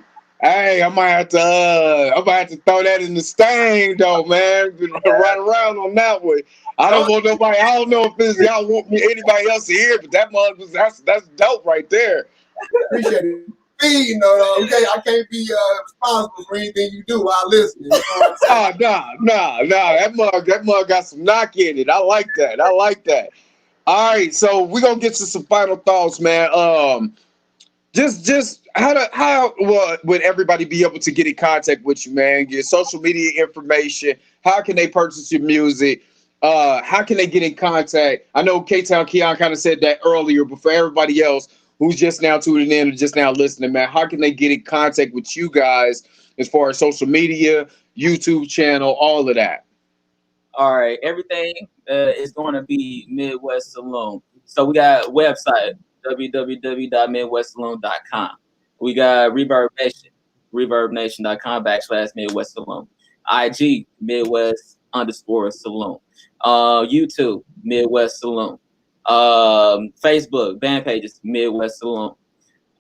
I might have to throw that in the stain though, man. Right around on that one. I don't want nobody. I don't know if it's y'all want me anybody else to hear, but that mug was that's dope right there. Appreciate it. Me, okay, I can't be responsible for anything you do while listening. You know what I'm saying? Nah. That mug got some knock in it. I like that. All right, so we're gonna get to some final thoughts, man. Just how would everybody be able to get in contact with you, man? Get social media information. How can they purchase your music? How can they get in contact? I know K-Town Keon kind of said that earlier, but for everybody else who's just now tuning in or just now listening, man, how can they get in contact with you guys as far as social media, YouTube channel, all of that? All right, everything is going to be Midwest Saloon. So we got a website, www.midwestsaloon.com. We got Reverb Nation, reverbnation.com/Midwest Saloon. IG, Midwest_Saloon. YouTube, Midwest Saloon. Facebook, band pages, Midwest Saloon.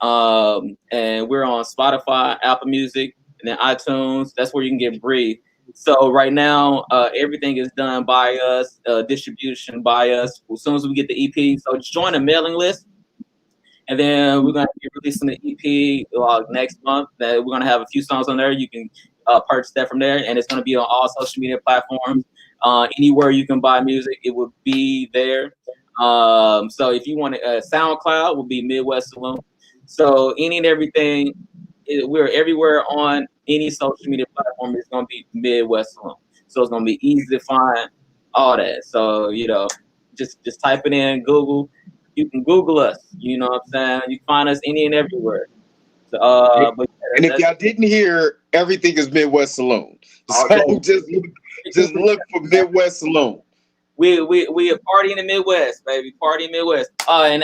And we're on Spotify, Apple Music, and then iTunes. That's where you can get Breathe. So right now, everything is done by us, distribution by us. As soon as we get the EP, so just join the mailing list, and then we're gonna be releasing the EP next month. That we're gonna have a few songs on there. You can purchase that from there, and it's gonna be on all social media platforms. Anywhere you can buy music, it will be there. So if you want SoundCloud, will be Midwest Saloon. So any and everything, we're everywhere on any social media platform. It's gonna be Midwest Saloon. So it's gonna be easy to find all that. So just type it in Google. You can Google us. You know what I'm saying? You can find us any and everywhere. So, and if y'all didn't hear, everything is Midwest Saloon. So just look for Midwest Saloon. We a party in the Midwest, baby. Party in the Midwest. And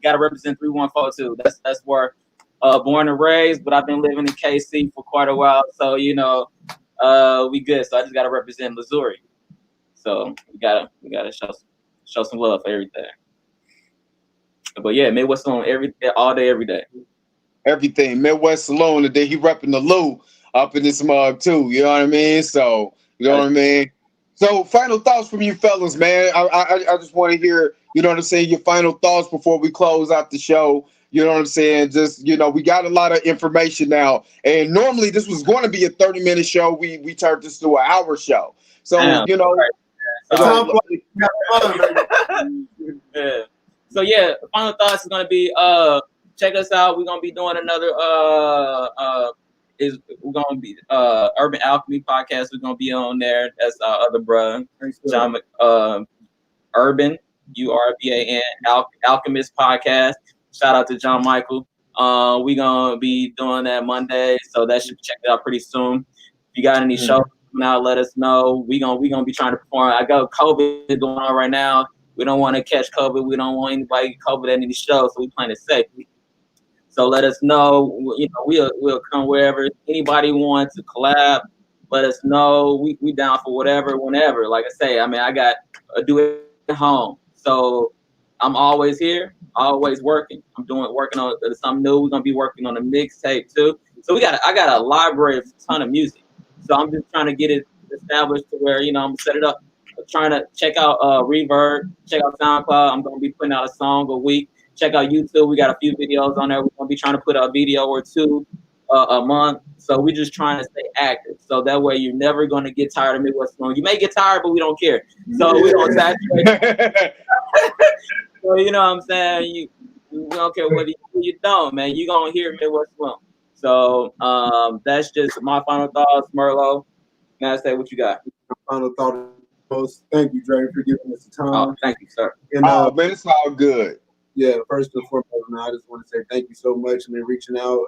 gotta represent 314 too. That's where born and raised, but I've been living in KC for quite a while. So we good. So I just gotta represent Missouri. So we gotta show some love for everything. But yeah, Midwest Saloon all day, every day. Everything Midwest Saloon, and then he repping the Lou up in this mug too. You know what I mean? So you know what I mean. So final thoughts from you fellas, man. I just want to hear, you know what I'm saying, your final thoughts before we close out the show. You know what I'm saying? Just, we got a lot of information now. And normally this was going to be a 30-minute show. We turned this to an hour show. So, Damn. Yeah. So yeah, final thoughts is gonna be check us out. We're gonna be doing another Urban Alchemy podcast. We're gonna be on there. That's our other brother, John Urban URBAN Alchemist podcast. Shout out to John Michael. We're gonna be doing that Monday, so that should be checked out pretty soon. If you got any shows coming out, let us know. We gonna be trying to perform. I got COVID going on right now. We don't want to catch COVID. We don't want anybody to get COVID at any show, so we plan it safe. So let us know. We'll come wherever. Anybody wants to collab, let us know. We down for whatever, whenever. Like I say, I got a do it at home, so I'm always here, always working. Working on something new. We're gonna be working on a mixtape too. So I got a library of a ton of music. So I'm just trying to get it established to where I'm gonna set it up. I'm trying to check out Reverb, check out SoundCloud. I'm gonna be putting out a song a week. Check out YouTube. We got a few videos on there. We're gonna be trying to put a video or two a month. So we're just trying to stay active. So that way you're never gonna get tired of Midwest Saloon. You may get tired, but we don't care. So we don't saturate. So you know what I'm saying? We don't care whether you don't, man. You gonna hear Midwest Saloon. So that's just my final thoughts, Merlo. Now say what you got. Final thought. Thank you, Dre, for giving us the time. Oh, thank you, sir. And man, it's all good. Yeah, first and foremost, man, I just want to say thank you so much, man, reaching out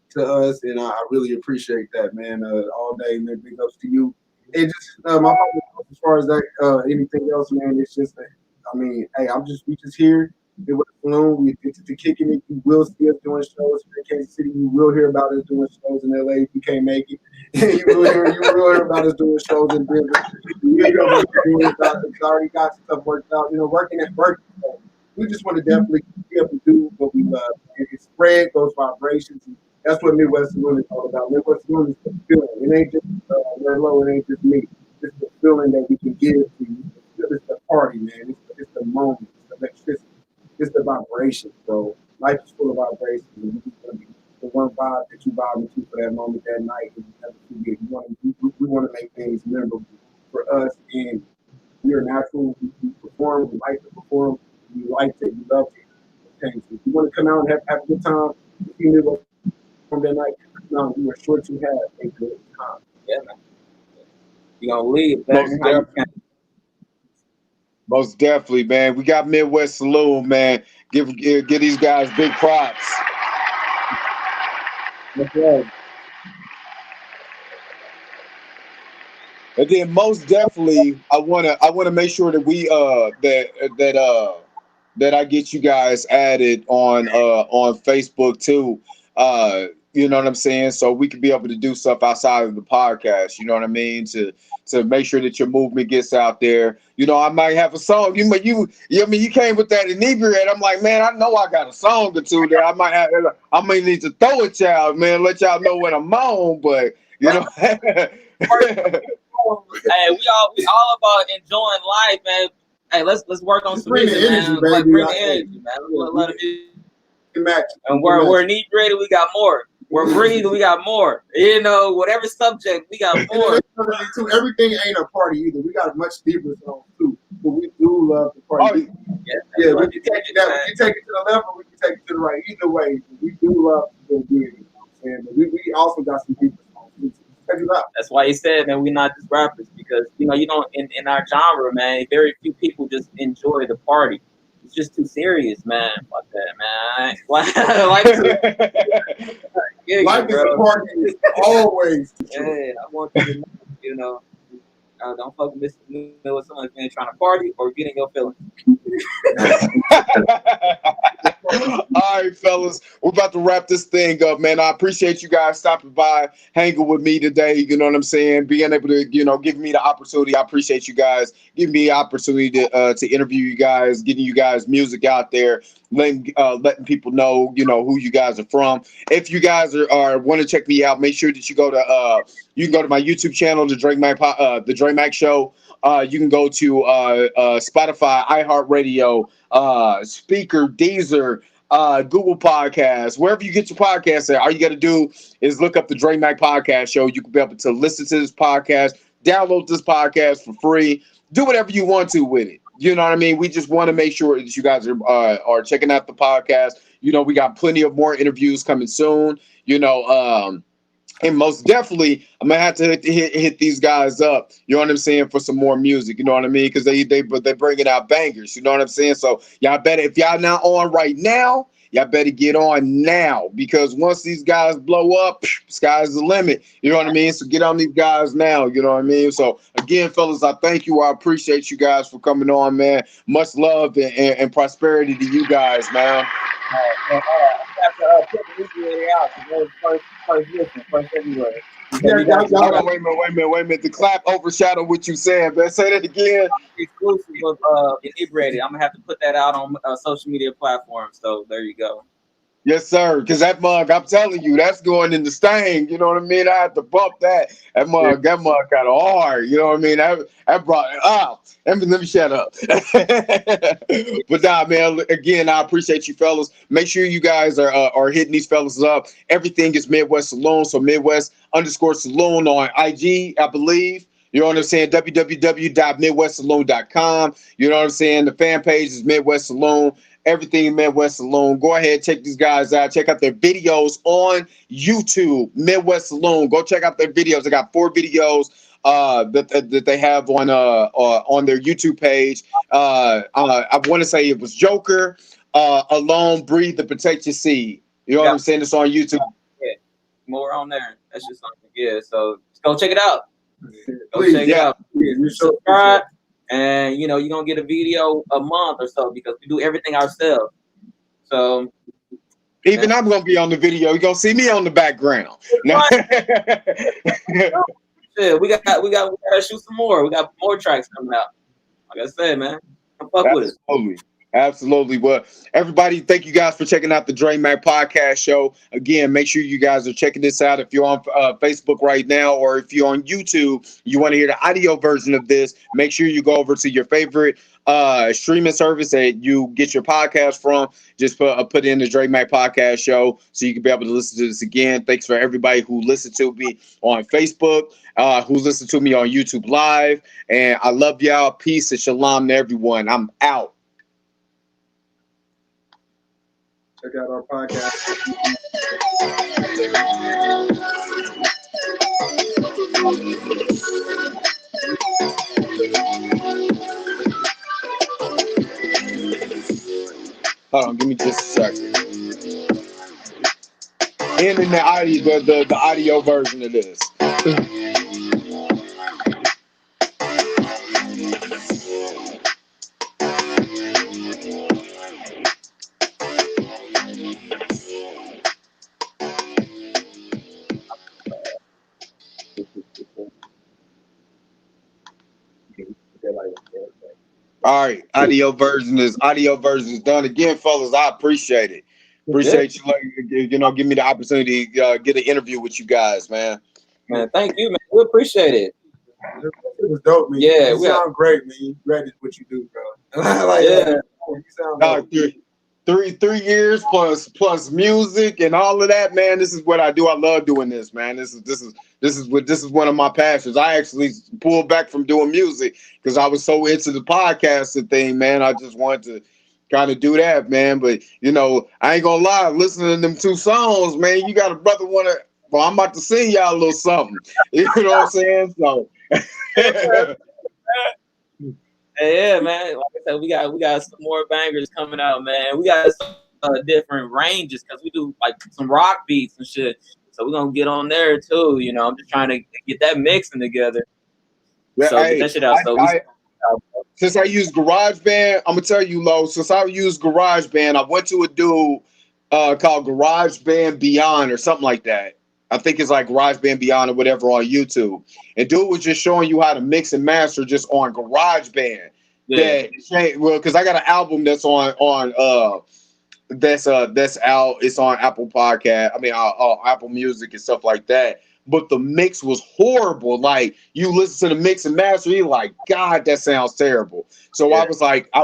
to us, and I really appreciate that, man. All day, man, big ups to you. And just my as far as that, anything else, man, it's just, I mean, hey, we just here. It was Saloon. We addicted to kicking it. You will see us doing shows in Kansas City. You will hear about us doing shows in LA if you can't make it. you will hear about us doing shows in Denver. You will hear about us doing it. It's already got stuff worked out. Working at work. So we just want to definitely be able to do what we love. And it spread those vibrations. And that's what Midwest Saloon is all about. Midwest Saloon is the feeling. It ain't just low. It ain't just me. It's the feeling that we can give to you. It's the party, man. It's the moment. It's the electricity. It's the vibration. So life is full of vibrations. And you just want to be the one vibe that you vibe into for that moment, that night, and you never forget. We want to make things memorable for us, and we are natural. We perform. We like to perform. We like it. We love it. Okay, so if you want to come out and have a good time, if you knew what from that night, no, we are sure to have a good time. Yeah, man. You're gonna leave better than how you can. Most definitely, man. We got Midwest Saloon, man. Give these guys big props. Okay. And then most definitely, I wanna make sure that we that I get you guys added on Facebook too. You know what I'm saying? So we can be able to do stuff outside of the podcast. You know what I mean? To make sure that your movement gets out there. I might have a song. I mean, you came with that inebriate. I'm like, man, I know I got a song or two that I might need to throw at y'all, man. Let y'all know when I'm on, but Hey, we all about enjoying life, man. Hey, let's work on some music, man. Like, bring the energy, man. Let it and we're inebriated, we got more. We're breathing, we got more. Whatever subject, we got more. Everything ain't a party either. We got much deeper songs too, but we do love the party. Yeah, we can take it to the left, or we can take it to the right. Either way, we do love to do it. You know what I'm saying? But we also got some deeper songs too. Check it out. That's why he said, man, we're not just rappers, because you don't in our genre, man. Very few people just enjoy the party. It's just too serious, man. Fuck that, man. Life is a party, always. Yeah, I want you to know, don't fuck with Mr. Miller. Someone's been trying to party or get in your feelings. All right, fellas, we're about to wrap this thing up, man. I appreciate you guys stopping by, hanging with me today. You know what I'm saying? Being able to, give me the opportunity. I appreciate you guys giving me the opportunity to interview you guys, getting you guys music out there, letting people know, who you guys are from. If you guys are want to check me out, make sure that you go to you can go to my YouTube channel, the Drake Mac Show. You can go to Spotify, iHeartRadio, Speaker, Deezer, Google Podcasts, wherever you get your podcasts at. All you got to do is look up the Drake Mac Podcast Show. You can be able to listen to this podcast, download this podcast for free, do whatever you want to with it. You know what I mean? We just want to make sure that you guys are checking out the podcast. We got plenty of more interviews coming soon. And most definitely, I'm gonna have to hit these guys up. You know what I'm saying, for some more music. You know what I mean, because they're bringing out bangers. You know what I'm saying. So y'all better, if y'all not on right now, y'all better get on now, because once these guys blow up, sky's the limit. You know what I mean. So get on these guys now. You know what I mean. So again, fellas, I thank you. I appreciate you guys for coming on, man. Much love and prosperity to you guys, man. First everywhere. Wait a minute. The clap overshadowed what you said, man. Say that again. Exclusive of Inebriated. I'm gonna have to put that out on social media platforms. So there you go. Yes, sir. Because that mug, I'm telling you, that's going in the stain. You know what I mean? I have to bump that. That mug got hard. You know what I mean? That brought it up. Let me shut up. But nah, man. Again, I appreciate you, fellas. Make sure you guys are hitting these fellas up. Everything is Midwest Saloon. So Midwest_Saloon on IG, I believe. You know what I'm saying? www.midwestsaloon.com. You know what I'm saying? The fan page is Midwest Saloon. Everything Midwest Saloon. Go ahead, check these guys out. Check out their videos on YouTube, Midwest Saloon. Go check out their videos. They got 4 videos that they have on their YouTube page. I want to say it was Joker, Alone, Breathe, and Protect Your Seed. You know what I'm saying? It's on YouTube. Yeah, more on there. That's just something. Yeah, so just go check it out. Go Please, check it out. Subscribe, and you know you're gonna get a video a month or so because we do everything ourselves. So even I'm gonna be on the video. You're gonna see me on the background. Yeah, we gotta shoot some more. We got more tracks coming out. Like I said, man, come fuck with it. Absolutely. Well, everybody, thank you guys for checking out the Dre Mac Podcast Show. Again, make sure you guys are checking this out. If you're on Facebook right now, or if you're on YouTube, you want to hear the audio version of this, make sure you go over to your favorite streaming service that you get your podcast from. Just put in the Dre Mac Podcast Show so you can be able to listen to this again. Thanks for everybody who listened to me on Facebook, who listened to me on YouTube Live. And I love y'all. Peace and shalom to everyone. I'm out. Check out our podcast. Hold on, give me just a second. And in the audio, the audio version of this. All right, audio version is done. Again, fellas, I appreciate it. Appreciate you, give me the opportunity to get an interview with you guys, man. Man, thank you, man. We appreciate it. It was dope, man. Yeah, you sound great, man. You great at what you do, bro. Like, yeah, you sound dope. 3 years plus music and all of that, man. This is what I do. I love doing this, man. This is one of my passions. I actually pulled back from doing music because I was so into the podcasting thing, man. I just wanted to kind of do that, man. But I ain't gonna lie, listening to them 2 songs, man, you got a brother well, I'm about to sing y'all a little something. You know what I'm saying? So yeah, man. Like I said, we got some more bangers coming out, man. We got some different ranges because we do like some rock beats and shit. So we're gonna get on there too. I'm just trying to get that mixing together. Yeah, so get that shit out. Since I use GarageBand, I'm gonna tell you, Lo. Since I use GarageBand, I went to a dude called GarageBand Beyond or something like that. I think it's like GarageBand Beyond or whatever on YouTube. And dude was just showing you how to mix and master just on GarageBand. Yeah. Because I got an album that's that's out. It's on Apple Podcast. I mean, Apple Music and stuff like that. But the mix was horrible. Like you listen to the mix and master, you're like, God, that sounds terrible. So I was like, I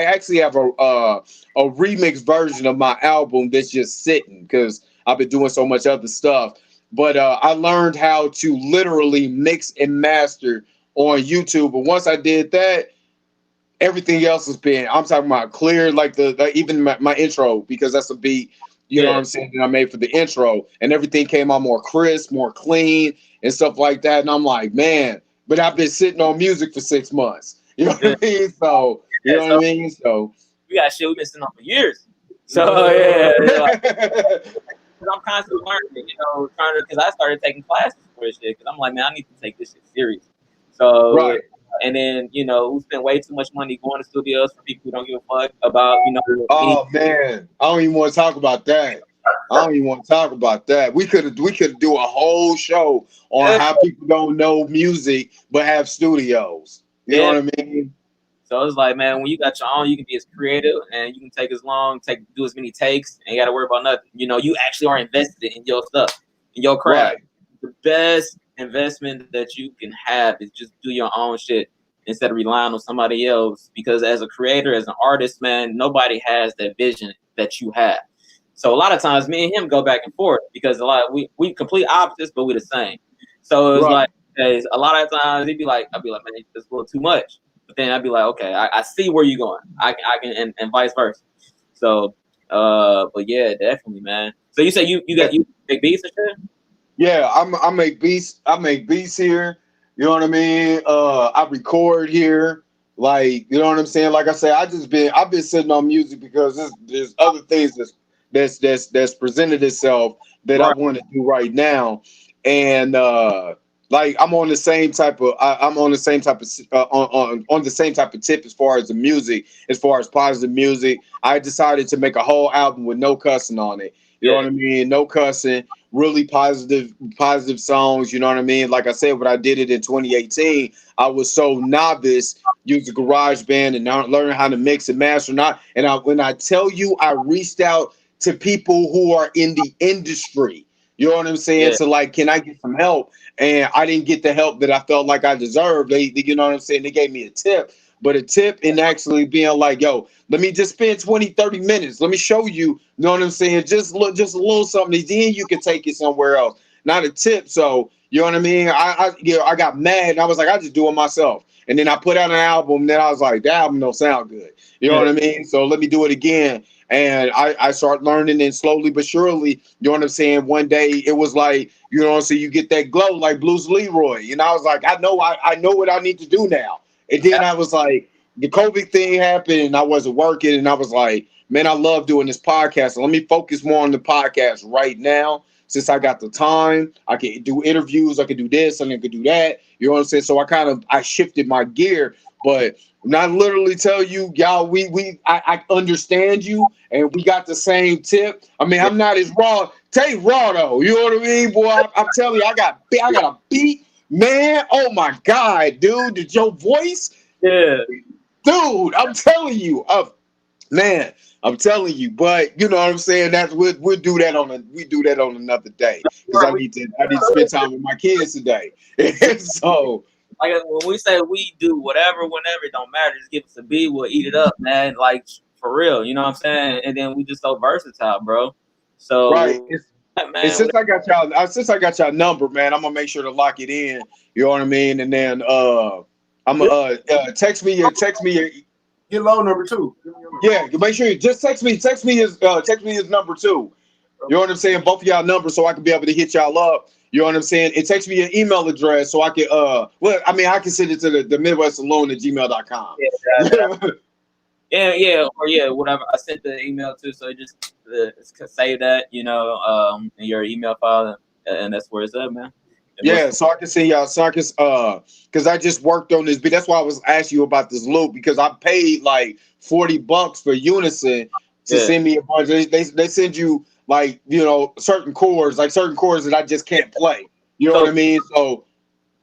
actually have a remix version of my album that's just sitting because I've been doing so much other stuff. But I learned how to literally mix and master on YouTube. But once I did that, everything else has been, I'm talking about clear, like even my intro, because that's a beat, you know what I'm saying, that I made for the intro. And everything came out more crisp, more clean and stuff like that. And I'm like, man, but I've been sitting on music for 6 months. You know what I mean? So, you know what I mean? So we got shit we've been sitting on for years. So yeah. I'm constantly learning, trying to, because I started taking classes for this shit. Because I'm like, man, I need to take this shit serious. So, and then, we spend way too much money going to studios for people who don't give a fuck about, Oh man, I don't even want to talk about that. We could do a whole show on how people don't know music but have studios. You know what I mean? So it's like, man, when you got your own, you can be as creative and you can take as long, do as many takes, and you got to worry about nothing. You actually are invested in your stuff, in your craft. Right. The best investment that you can have is just do your own shit instead of relying on somebody else. Because as a creator, as an artist, man, nobody has that vision that you have. So a lot of times, me and him go back and forth because we complete opposites, but we're the same. So it's like a lot of times I'd be like, man, it's a little too much. But then I'd be like, okay, I see where you're going. I can, and vice versa. So, but yeah, definitely, man. So you say you make beats and shit? Yeah, I make beats. I make beats here. You know what I mean? I record here. Like, you know what I'm saying? Like I said, I've been sitting on music because there's other things that's presented itself that I Right. want to do right now, and like I'm on the same type of I'm on the same type of on the same type of tip as far as the music, as far as positive music. I decided to make a whole album with no cussing on it. You know Yeah. what I mean? No cussing, really positive songs. You know what I mean? Like I said, when I did it in 2018, I was so novice using GarageBand and not learning how to mix and master. Not and when I tell you, I reached out to people who are in the industry. You know what I'm saying? Yeah. So like, can I get some help? And I didn't get the help that I felt like I deserved. You know what I'm saying? They gave me a tip, but a tip in actually being like, yo, let me just spend 20, 30 minutes. Let me show you, you know what I'm saying? Just look, just a little something. Then you can take it somewhere else. Not a tip. So, you know what I mean? I got mad and I was like, I just do it myself. And then I put out an album. And then I was like, that album don't sound good. You know Yeah. what I mean? So let me do it again. And I start learning, and slowly but surely, you know what I'm saying? One day it was like, you know what I'm saying, you get that glow like Blues Leroy. You know, I was like, I know what I need to do now. And then I was like, the COVID thing happened and I wasn't working, and I was like, man, I love doing this podcast. So let me focus more on the podcast right now. Since I got the time, I can do interviews, I can do this, and I can do that. You know what I'm saying? So I shifted my gear, but not literally tell you, y'all, I understand you and we got the same tip. I mean, I'm not as raw. Take raw though. You know what I mean, boy? I'm telling you, I got a beat, man. Oh my god, dude, did your voice, Yeah. dude? I'm telling you, man. I'm telling you, but you know what I'm saying. That's we'll do that on another day because I need to spend time with my kids today. So Like when we say we do whatever, whenever, it don't matter. Just give us a beat, we'll eat it up, man. Like for real, you know what I'm saying? And then we just so versatile, bro. right. So, And man, since I got y'all number, man, I'm gonna make sure to lock it in. You know what I mean? And then I'm text me your Get low number 2. yeah. Make sure you just text me his number too. You know what I'm saying? Both of y'all numbers so I can be able to hit y'all up. You know what I'm saying? It takes me an email address so I can well, I mean I can send it to the Midwest Saloon at gmail.com. yeah, whatever. I sent the email too, so just save that, in your email file, and that's where it's at, man. Yeah, so I can see y'all, so I can, because I just worked on this, but that's why I was asking you about this loop because I paid like $40 for Unison to send me a bunch. They send you like certain chords that I just can't play. You know what I mean? So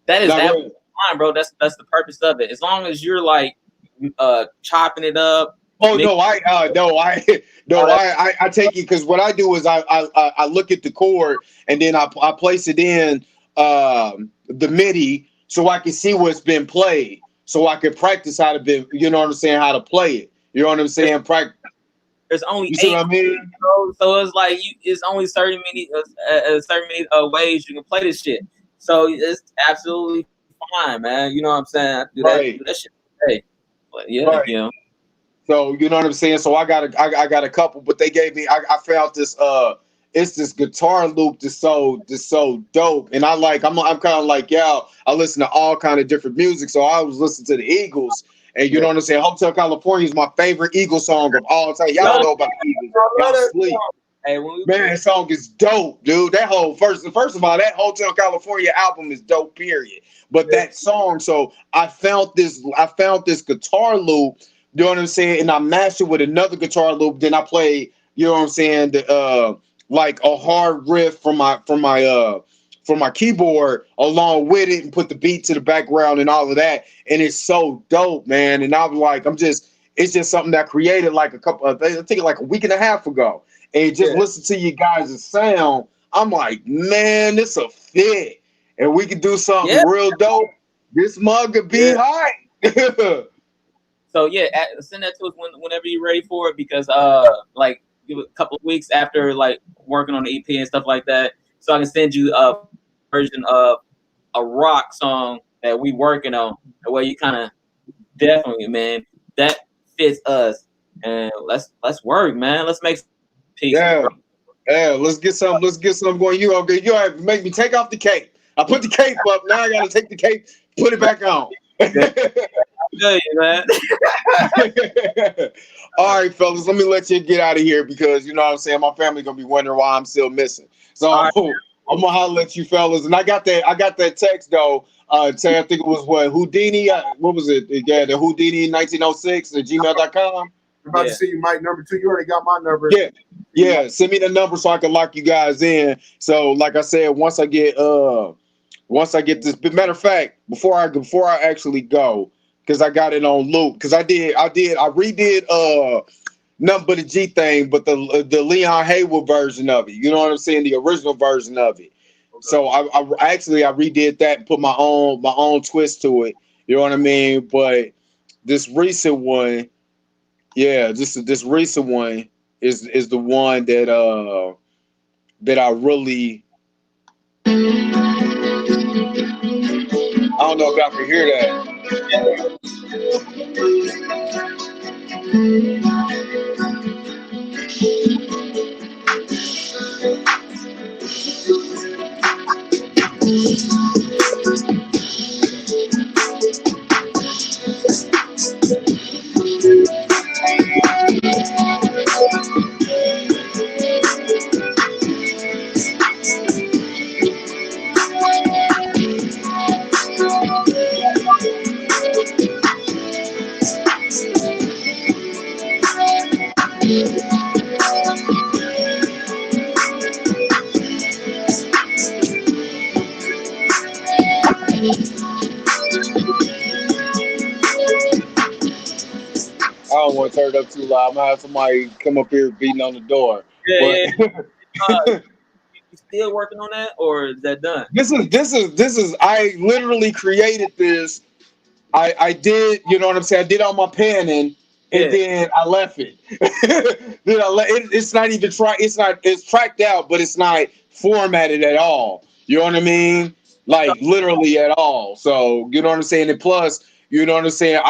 that is like, fine, bro. That's the purpose of it. As long as you're like chopping it up. oh no, I take it because what I do is I look at the chord and then I place it in the MIDI so I can see what's been played, so I can practice how to be, you know what I'm saying, how to play it. You know what I'm saying? Practice. There's only You see 8, what I mean? so it's like it's only certain many ways you can play this shit. So it's absolutely fine, man. You know what I'm saying? I do Right. that shit. Hey, but yeah, Right. So you know what I'm saying. So I got a couple, but they gave me. I found this. It's this guitar loop that's so dope, and I'm kind of like y'all. I listen to all kind of different music, so I was listening to the Eagles, and you know what I'm saying. Hotel California is my favorite Eagles song of all time. Y'all don't know about the Eagles. Y'all sleep. Hey, Man, that song is dope, dude. That whole first of all, that Hotel California album is dope, period. But that song, so I found this guitar loop, you know what I'm saying, and I matched it with another guitar loop. Then I played, you know what I'm saying, the like a hard riff from my keyboard along with it, and put the beat to the background and all of that. And it's so dope, man. And I was like, it's just something that I created like I think it like a week and a half ago. And just listen to you guys' sound. I'm like, man, this a fit. And we can do something real dope. This mug could be hot. So send that to us whenever you're ready for it, because like give it a couple of weeks after like working on the EP and stuff like that, so I can send you a version of a rock song that we working on, the way you kind of definitely, man, that fits us. And let's work, man. Let's make pieces, bro. Yeah, let's get some going. You have to make me take off the cape. I put the cape up, now I gotta take the cape, put it back on. tell you, man. All right, fellas, let me let you get out of here because you know what I'm saying. My family gonna be wondering why I'm still missing. So All right. I'm gonna holler at you, fellas. And I got that text though. Say I think it was what Houdini. What was it? Yeah, the Houdini 1906 at gmail.com. I'm about to see you, Mike. Number 2. You already got my number. Yeah. Yeah. Send me the number so I can lock you guys in. So like I said, once I get this, matter of fact, before I actually go, because I got it on loop, because I redid nothing but a G thing, but the Leon Haywood version of it. You know what I'm saying? The original version of it. Okay. So I redid that and put my own twist to it. You know what I mean? But this recent one, yeah, this recent one is the one that I really, I don't know if y'all can hear that. I don't want to turn it up too loud. I'm gonna have somebody come up here beating on the door. Yeah. You still working on that, or is that done? This is. I literally created this. I did. You know what I'm saying? I did all my panning, and then I left it. Then it's not even It's tracked out, but it's not formatted at all. You know what I mean? Like literally at all. So you know what I'm saying? And plus, you know what I'm saying?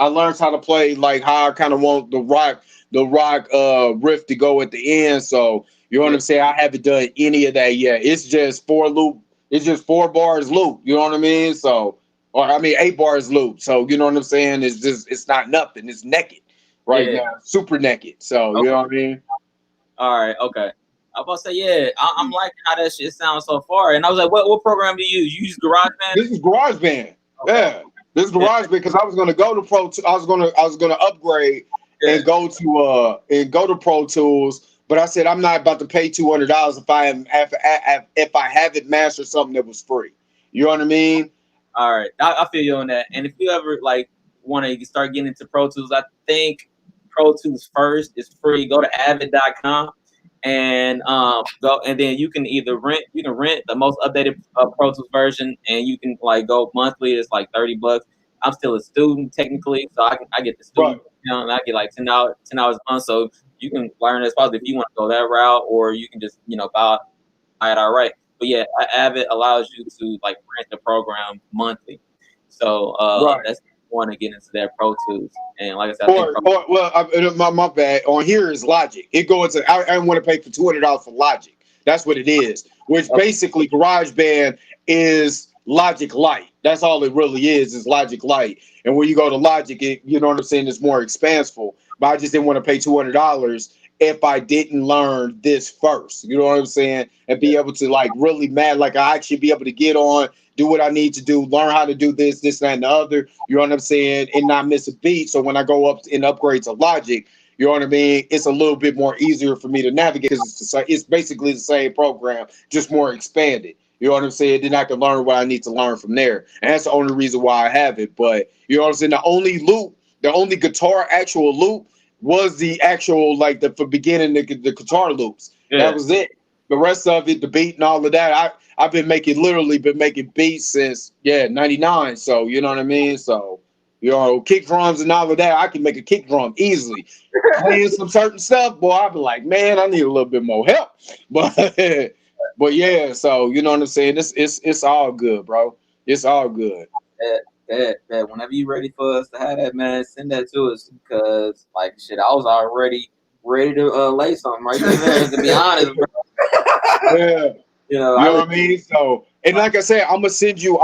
I learned how to play like how I kind of want the rock riff to go at the end. So you know what I'm saying? I haven't done any of that yet. It's just 4 bars loop. You know what I mean? So, or I mean 8 bars loop. So you know what I'm saying? It's not nothing. It's naked right now, super naked. So you know what I mean? All right, okay. I was about to say, I'm liking how that shit sounds so far. And I was like, what program do you use? You use GarageBand? This is GarageBand. Okay. Yeah, this is GarageBand because I was gonna go to I was gonna upgrade and go to Pro Tools. But I said I'm not about to pay $200 if I haven't mastered something that was free. You know what I mean? All right, I feel you on that. And if you ever like want to start getting into Pro Tools, I think Pro Tools first is free. Go to avid.com and go, and then you can either rent the most updated Pro Tools version, and you can like go monthly. It's like $30. I'm still a student technically, so I get the student discount, and I get like $10 a month. So you can learn as possible if you want to go that route, or you can just buy it outright. But yeah, Avid allows you to like rent the program monthly. So that's want to get into their Pro Tools. And like I said, my bad. On here is Logic. It goes to I don't want to pay for $200 for Logic. That's what it is. Which basically GarageBand is Logic Lite. That's all it really is Logic Lite. And when you go to Logic, you know what I'm saying, it's more expansive. But I just didn't want to pay $200 if I didn't learn this first. You know what I'm saying? And be able to like really like I actually be able to get on, do what I need to do, learn how to do this, that, and the other. You know what I'm saying? And not miss a beat. So when I go up and upgrade to Logic, you know what I mean? It's a little bit more easier for me to navigate because it's basically the same program, just more expanded. You know what I'm saying? Then I can learn what I need to learn from there. And that's the only reason why I have it. But you know what I'm saying? The only guitar actual loop was the actual, like the beginning, the guitar loops. Yeah. That was it. The rest of it, the beat and all of that, I've been making beats since 99. So you know what I mean? So kick drums and all of that, I can make a kick drum easily. Playing some certain stuff, boy, I'd be like, man, I need a little bit more help. But yeah, so you know what I'm saying? It's all good, bro. It's all good. That whenever you're ready for us to have that, man, send that to us because like shit, I was already ready to lay something right there, man, to be honest, bro. Yeah. You know what I mean? So And like I said, I'm gonna send you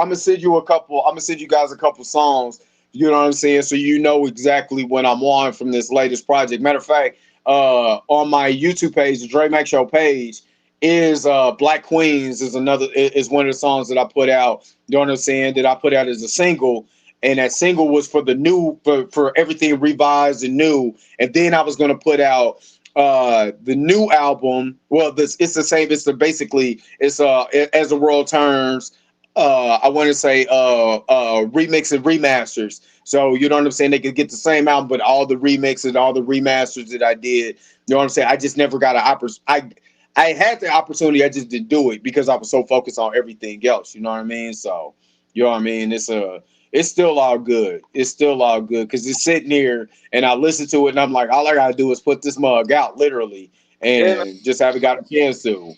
guys a couple songs. You know what I'm saying? So you know exactly what I'm on from this latest project. Matter of fact, on my YouTube page, the Dre Mac Show page, is Black Queens is one of the songs that I put out. You know what I'm saying? That I put out as a single. And that single was for the new for everything revised and new. And then I was gonna put out the new album. Well, it's the same. Basically it's as the world turns. I want to say remix and remasters. So you know what I'm saying? They could get the same album, but all the remixes, all the remasters that I did. You know what I'm saying? I just never got an opportunity. I had the opportunity. I just didn't do it because I was so focused on everything else. You know what I mean? So you know what I mean? It's still all good. It's still all good because it's sitting here and I listen to it and I'm like, all I gotta do is put this mug out, literally, and just haven't got a chance to.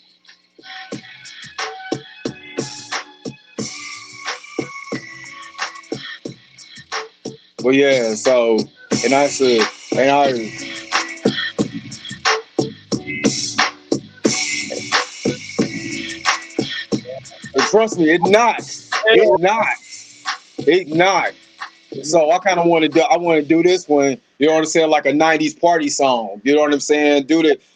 But yeah, so and I said, and trust me, it's not. So I kind of want to do this one. You know what I'm saying? Like a '90s party song. You know what I'm saying?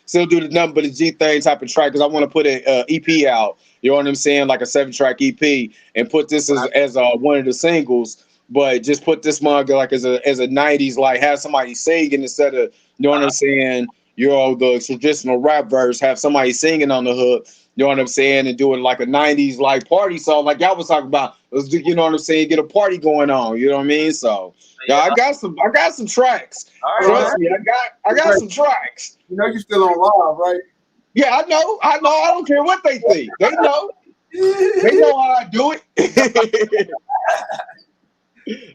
Still do the nothing but a G thing type of track because I want to put an EP out. You know what I'm saying? Like a 7-track EP and put this as one of the singles. But just put this mug like as a '90s, like have somebody singing instead of, you know what I'm saying? You know, the traditional rap verse, have somebody singing on the hook. You know what I'm saying? And doing like a '90s like party song, like y'all was talking about. You know what I'm saying? Get a party going on. You know what I mean? So yeah, I got some tracks. All right, Trust me, I got some tracks. You know you still on live, right? Yeah, I know. I don't care what they think. They know. They know how I do it.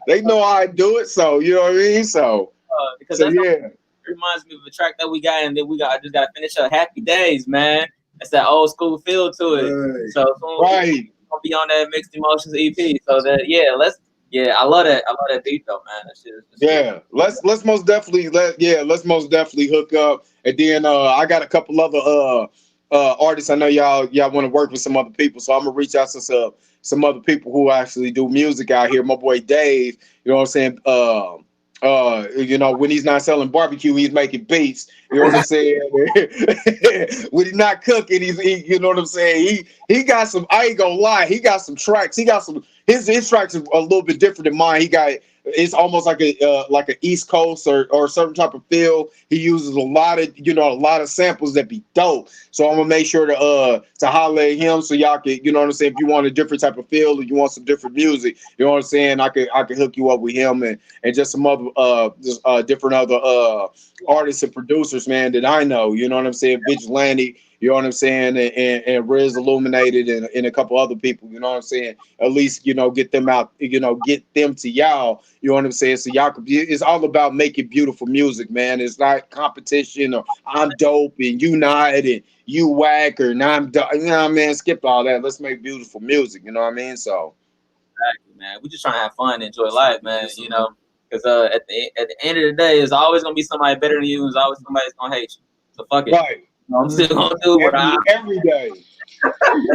They know how I do it. So you know what I mean? So because yeah. It reminds me of a track that we got, and then I just gotta finish up Happy Days, man. That's that old school feel to it. Right. So right. Gonna be on that Mixed Emotions EP. So that I love that. I love that beat though, man. That shit is yeah, let's most definitely hook up. And then I got a couple other artists. I know y'all want to work with some other people, so I'm gonna reach out to some other people who actually do music out here. My boy Dave, you know what I'm saying? You know, when he's not selling barbecue, he's making beats. You know what I'm saying? When he's not cooking, you know what I'm saying? He got some. I ain't gonna lie, he got some tracks. He got some. His tracks are a little bit different than mine. It's almost like an East Coast or certain type of feel. He uses a lot of samples that be dope. So I'm gonna make sure to holler at him so y'all can, you know what I'm saying, if you want a different type of feel or you want some different music, you know what I'm saying, I could hook you up with him and just some other different other artists and producers, man, that I know, you know what I'm saying, Vigilante, you know what I'm saying, and Riz Illuminated and a couple other people, you know what I'm saying, at least, you know, get them out, you know, get them to y'all, you know what I'm saying, so y'all could be, it's all about making beautiful music, man. It's not competition or I'm dope and you not and you whack or nah, I'm dope, you know what I mean, skip all that, let's make beautiful music, you know what I mean, so. exactly, man. We just trying to have fun and enjoy life, man, you know, because at the end of the day, there's always going to be somebody better than you, there's always somebody that's going to hate you, so fuck it. Right. I'm still gonna do what every day.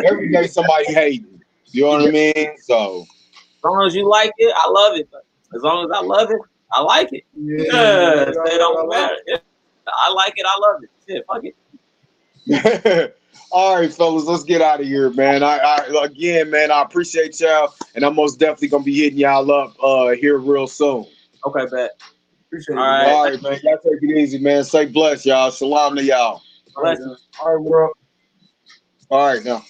Every day somebody hating. You know what I mean? So as long as you like it, I love it. But as long as I love it, I like it. Yeah, they don't matter. I like it, I love it. Shit, fuck it. all right, fellas, let's get out of here, man. Again, man, I appreciate y'all, and I'm most definitely gonna be hitting y'all up here real soon. Okay, bet. Appreciate it. All right, man. Y'all take it easy, man. Stay blessed, y'all. Shalom to y'all. Blessings. All right, world. All right, now.